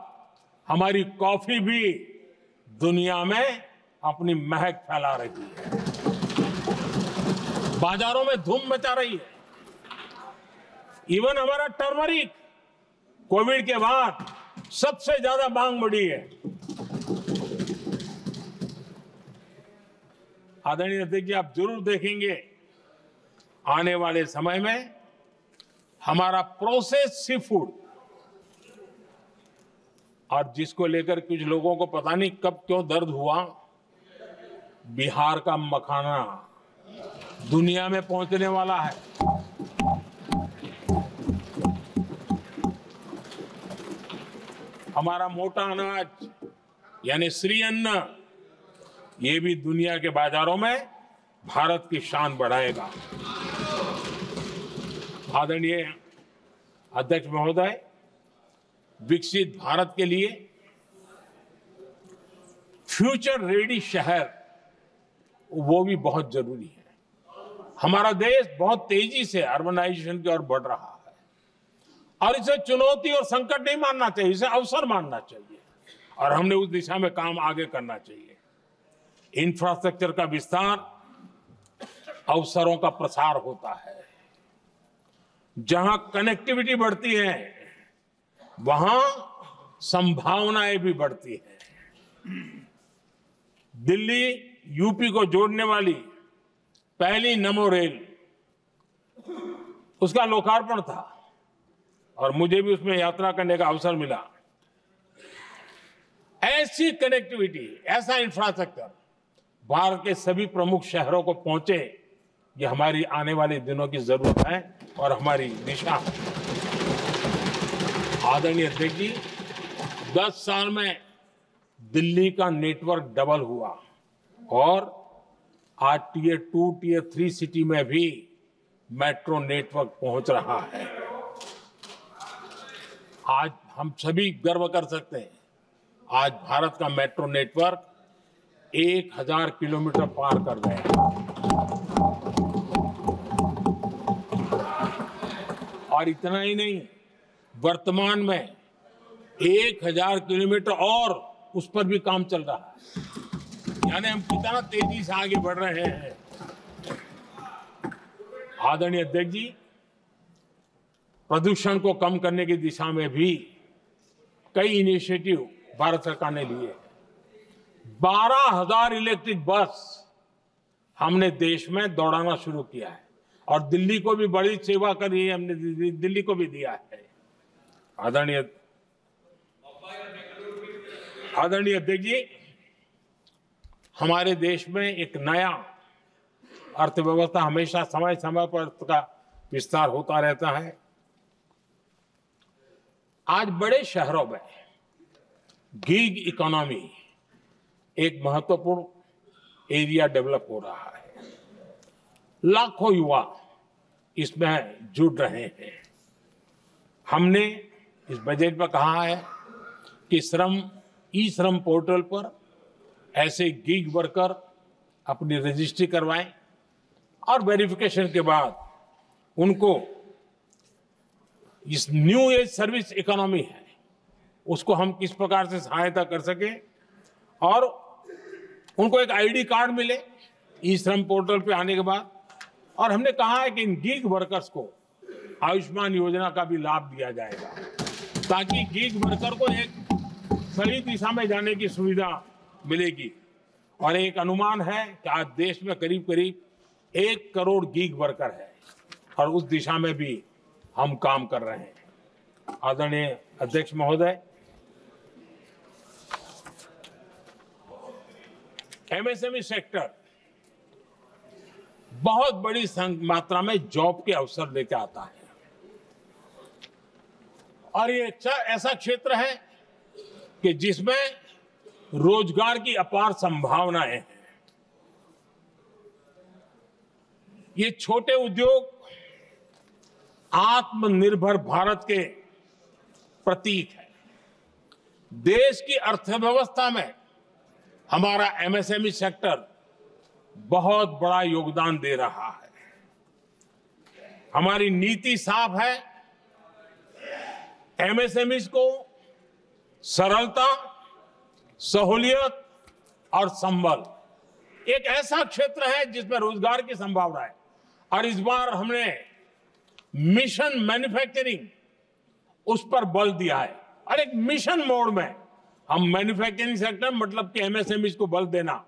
A: हमारी कॉफी भी दुनिया में अपनी महक फैला रही है, बाजारों में धूम मचा रही है। इवन हमारा टर्मरिक कोविड के बाद सबसे ज्यादा मांग बढ़ी है। आदरणीय अध्यक्ष जी, आप जरूर देखेंगे आने वाले समय में हमारा प्रोसेस सी फूड, और जिसको लेकर कुछ लोगों को पता नहीं कब क्यों दर्द हुआ, बिहार का मखाना दुनिया में पहुंचने वाला है। हमारा मोटा अनाज यानी श्री अन्न, ये भी दुनिया के बाजारों में भारत की शान बढ़ाएगा। आदरणीय अध्यक्ष महोदय, विकसित भारत के लिए फ्यूचर रेडी शहर, वो भी बहुत जरूरी है। हमारा देश बहुत तेजी से अर्बनाइजेशन की ओर बढ़ रहा है और इसे चुनौती और संकट नहीं मानना चाहिए, इसे अवसर मानना चाहिए और हमने उस दिशा में काम आगे करना चाहिए। इंफ्रास्ट्रक्चर का विस्तार अवसरों का प्रसार होता है। जहां कनेक्टिविटी बढ़ती है वहां संभावनाएं भी बढ़ती हैं। दिल्ली यूपी को जोड़ने वाली पहली नमो रेल, उसका लोकार्पण था और मुझे भी उसमें यात्रा करने का अवसर मिला। ऐसी कनेक्टिविटी, ऐसा इंफ्रास्ट्रक्चर भारत के सभी प्रमुख शहरों को पहुंचे, ये हमारी आने वाले दिनों की जरूरत है और हमारी दिशा है। आदरणीय अध्यक्ष जी, 10 साल में दिल्ली का नेटवर्क डबल हुआ और आज टियर 2, टियर 3 सिटी में भी मेट्रो नेटवर्क पहुंच रहा है। आज हम सभी गर्व कर सकते हैं, आज भारत का मेट्रो नेटवर्क 1000 किलोमीटर पार कर गया और इतना ही नहीं, वर्तमान में 1000 किलोमीटर और उस पर भी काम चल रहा है, यानी हम कितना तेजी से आगे बढ़ रहे हैं। आदरणीय अध्यक्ष जी, प्रदूषण को कम करने की दिशा में भी कई इनिशिएटिव भारत सरकार ने लिए। 12,000 इलेक्ट्रिक बस हमने देश में दौड़ाना शुरू किया है और दिल्ली को भी बड़ी सेवा करी है, हमने दिल्ली को भी दिया है। आदरणीय अध्यक्ष जी, हमारे देश में एक नया अर्थव्यवस्था हमेशा समय समय पर का विस्तार होता रहता है। आज बड़े शहरों में गिग इकोनॉमी एक महत्वपूर्ण एरिया डेवलप हो रहा है। लाखों युवा इसमें जुड़ रहे हैं। हमने इस बजट में कहा है कि ई श्रम पोर्टल पर ऐसे गिग वर्कर अपनी रजिस्ट्री करवाएं और वेरिफिकेशन के बाद उनको इस न्यू एज सर्विस इकोनॉमी है उसको हम किस प्रकार से सहायता कर सके और उनको एक आईडी कार्ड मिले ई श्रम पोर्टल पे आने के बाद। और हमने कहा है कि इन गिग वर्कर्स को आयुष्मान योजना का भी लाभ दिया जाएगा ताकि गिग वर्कर को एक सही दिशा में जाने की सुविधा मिलेगी। और एक अनुमान है कि आज देश में करीब करीब 1 करोड़ गिग वर्कर है और उस दिशा में भी हम काम कर रहे हैं। आदरणीय अध्यक्ष महोदय, एमएसएमई सेक्टर बहुत बड़ी मात्रा में जॉब के अवसर लेकर आता है और ये ऐसा क्षेत्र है कि जिसमें रोजगार की अपार संभावनाएं हैं। ये छोटे उद्योग आत्मनिर्भर भारत के प्रतीक है। देश की अर्थव्यवस्था में हमारा एमएसएमई सेक्टर बहुत बड़ा योगदान दे रहा है। हमारी नीति साफ है, एमएसएमई को सरलता, सहूलियत और संबल, एक ऐसा क्षेत्र है जिसमें रोजगार की संभावना है। और इस बार हमने मिशन मैन्युफैक्चरिंग उस पर बल दिया है और एक मिशन मोड में हम मैन्युफैक्चरिंग सेक्टर मतलब कि एमएसएमई को बल देना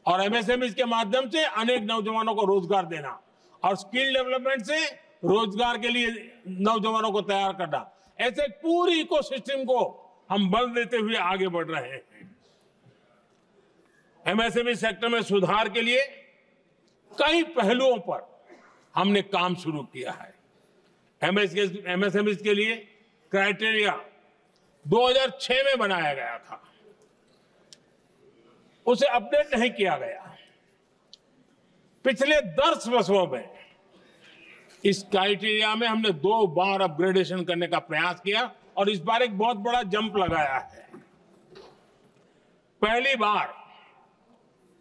A: और एमएसएमई के माध्यम से अनेक नौजवानों को रोजगार देना और स्किल डेवलपमेंट से रोजगार के लिए नौजवानों को तैयार करना, ऐसे पूरी इकोसिस्टम को हम बल देते हुए आगे बढ़ रहे हैं। एमएसएमई सेक्टर में सुधार के लिए कई पहलुओं पर हमने काम शुरू किया है। एमएसएमई के लिए क्राइटेरिया 2006 में बनाया गया था, उसे अपडेट नहीं किया गया। पिछले 10 वर्षों में इस क्राइटेरिया में हमने 2 बार अपग्रेडेशन करने का प्रयास किया और इस बार एक बहुत बड़ा जंप लगाया है। पहली बार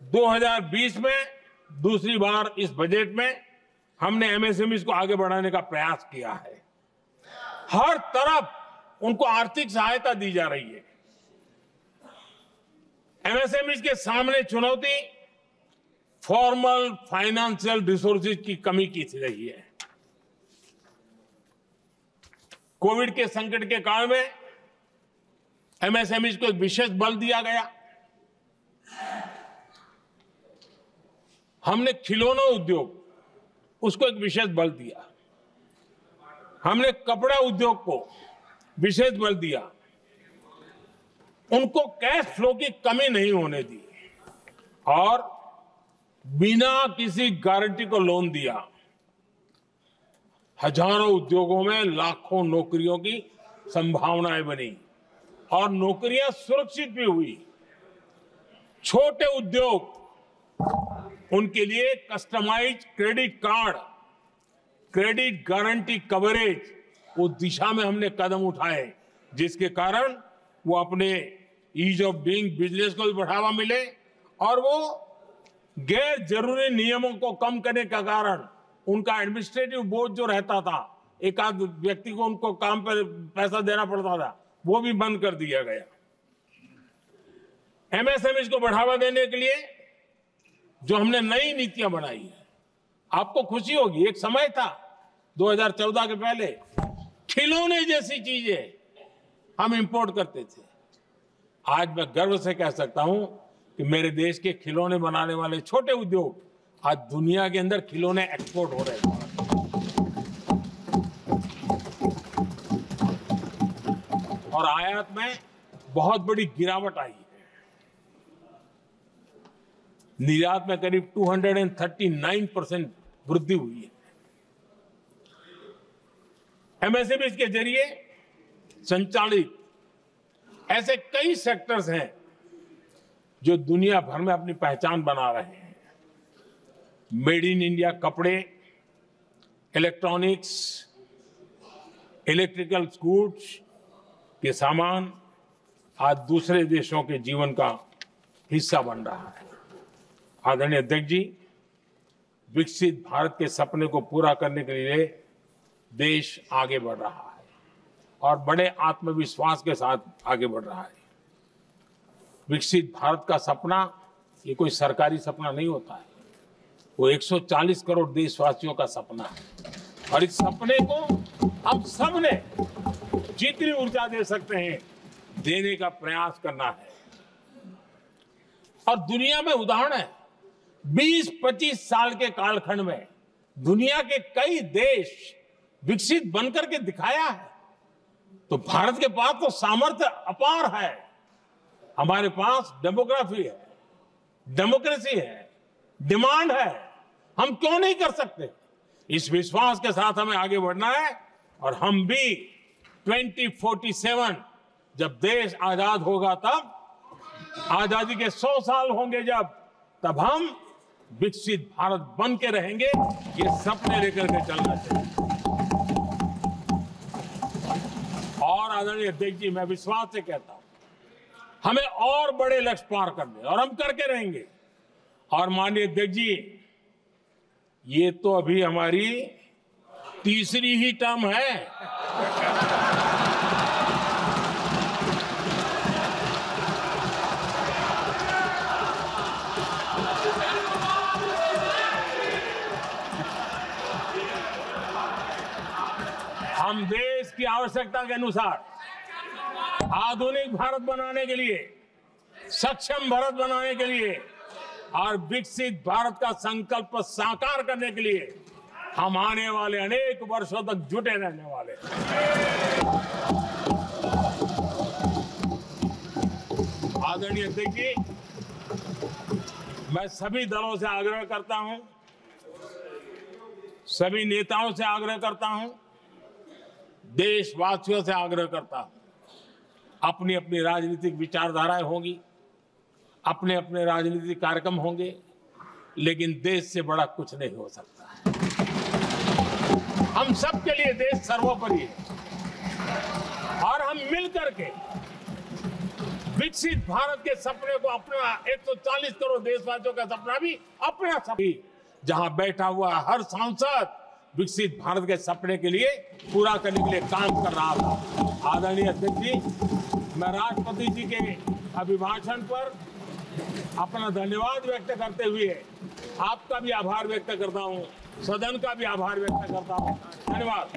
A: 2020 में, दूसरी बार इस बजट में हमने एमएसएमई को आगे बढ़ाने का प्रयास किया है। हर तरफ उनको आर्थिक सहायता दी जा रही है। एमएसएमई के सामने चुनौती फॉर्मल फाइनेंशियल रिसोर्सेज की कमी की रही है। कोविड के संकट के काल में एमएसएमई को एक विशेष बल दिया गया। हमने खिलौना उद्योग उसको एक विशेष बल दिया। हमने कपड़ा उद्योग को विशेष बल दिया। उनको कैश फ्लो की कमी नहीं होने दी और बिना किसी गारंटी को लोन दिया। हजारों उद्योगों में लाखों नौकरियों की संभावनाएं बनी और नौकरियां सुरक्षित भी हुई। छोटे उद्योग, उनके लिए customised credit card, credit guarantee coverage, उस दिशा में हमने कदम उठाए, जिसके कारण वो अपने ईज ऑफ डूइंग बिजनेस को भी बढ़ावा मिले और वो गैर जरूरी नियमों को कम करने का कारण उनका एडमिनिस्ट्रेटिव बोझ जो रहता था, एक आध व्यक्ति को उनको काम पर पैसा देना पड़ता था, वो भी बंद कर दिया गया। एमएसएमई को बढ़ावा देने के लिए जो हमने नई नीतियां बनाई है, आपको खुशी होगी, एक समय था 2014 के पहले खिलौने जैसी चीजें हम इंपोर्ट करते थे। आज मैं गर्व से कह सकता हूं कि मेरे देश के खिलौने बनाने वाले छोटे उद्योग आज दुनिया के अंदर खिलौने एक्सपोर्ट हो रहे हैं। और आयात में बहुत बड़ी गिरावट आई है। निर्यात में करीब 239% वृद्धि हुई है। एमएसएमई के जरिए संचालित ऐसे कई सेक्टर्स हैं जो दुनिया भर में अपनी पहचान बना रहे हैं। मेड इन इंडिया कपड़े, इलेक्ट्रॉनिक्स, इलेक्ट्रिकल गुड्स के सामान आज दूसरे देशों के जीवन का हिस्सा बन रहा है। आदरणीय अध्यक्ष जी, विकसित भारत के सपने को पूरा करने के लिए देश आगे बढ़ रहा है और बड़े आत्मविश्वास के साथ आगे बढ़ रहा है। विकसित भारत का सपना ये कोई सरकारी सपना नहीं होता है, वो 140 करोड़ देशवासियों का सपना है और इस सपने को हम सब ने जितनी ऊर्जा दे सकते हैं देने का प्रयास करना है। और दुनिया में उदाहरण है, 20-25 साल के कालखंड में दुनिया के कई देश विकसित बनकर के दिखाया है। तो भारत के पास तो सामर्थ्य अपार है। हमारे पास डेमोग्राफी है, डेमोक्रेसी है, डिमांड है, हम क्यों नहीं कर सकते? इस विश्वास के साथ हमें आगे बढ़ना है और हम भी 2047 जब देश आजाद होगा, तब आजादी के 100 साल होंगे तब हम विकसित भारत बन के रहेंगे। ये सपने लेकर के चलना चाहिए। और आदरणीय अध्यक्ष जी, मैं विश्वास से कहता हूं हमें और बड़े लक्ष्य पार करने और हम करके रहेंगे। और माननीय अध्यक्ष जी, ये तो अभी हमारी तीसरी ही टर्म है। हम देश की आवश्यकता के अनुसार आधुनिक भारत बनाने के लिए, सक्षम भारत बनाने के लिए और विकसित भारत का संकल्प साकार करने के लिए हम आने वाले अनेक वर्षों तक जुटे रहने वाले हैं। आदरणीय अध्यक्ष जी, मैं सभी दलों से आग्रह करता हूं, सभी नेताओं से आग्रह करता हूं, देशवासियों से आग्रह करता हूं, अपनी अपनी राजनीतिक विचारधाराएं होंगी, अपने अपने राजनीतिक कार्यक्रम होंगे, लेकिन देश से बड़ा कुछ नहीं हो सकता है। हम सबके लिए देश सर्वोपरि है और हम मिलकर के विकसित भारत के सपने को, अपना 140 करोड़ देशवासियों का सपना भी अपना सपना, जहां बैठा हुआ हर सांसद विकसित भारत के सपने के लिए पूरा करने के लिए काम कर रहा था। आदरणीय अध्यक्ष जी, मैं राष्ट्रपति जी के अभिभाषण पर अपना धन्यवाद व्यक्त करते हुए आपका भी आभार व्यक्त करता हूं, सदन का भी आभार व्यक्त करता हूं। धन्यवाद।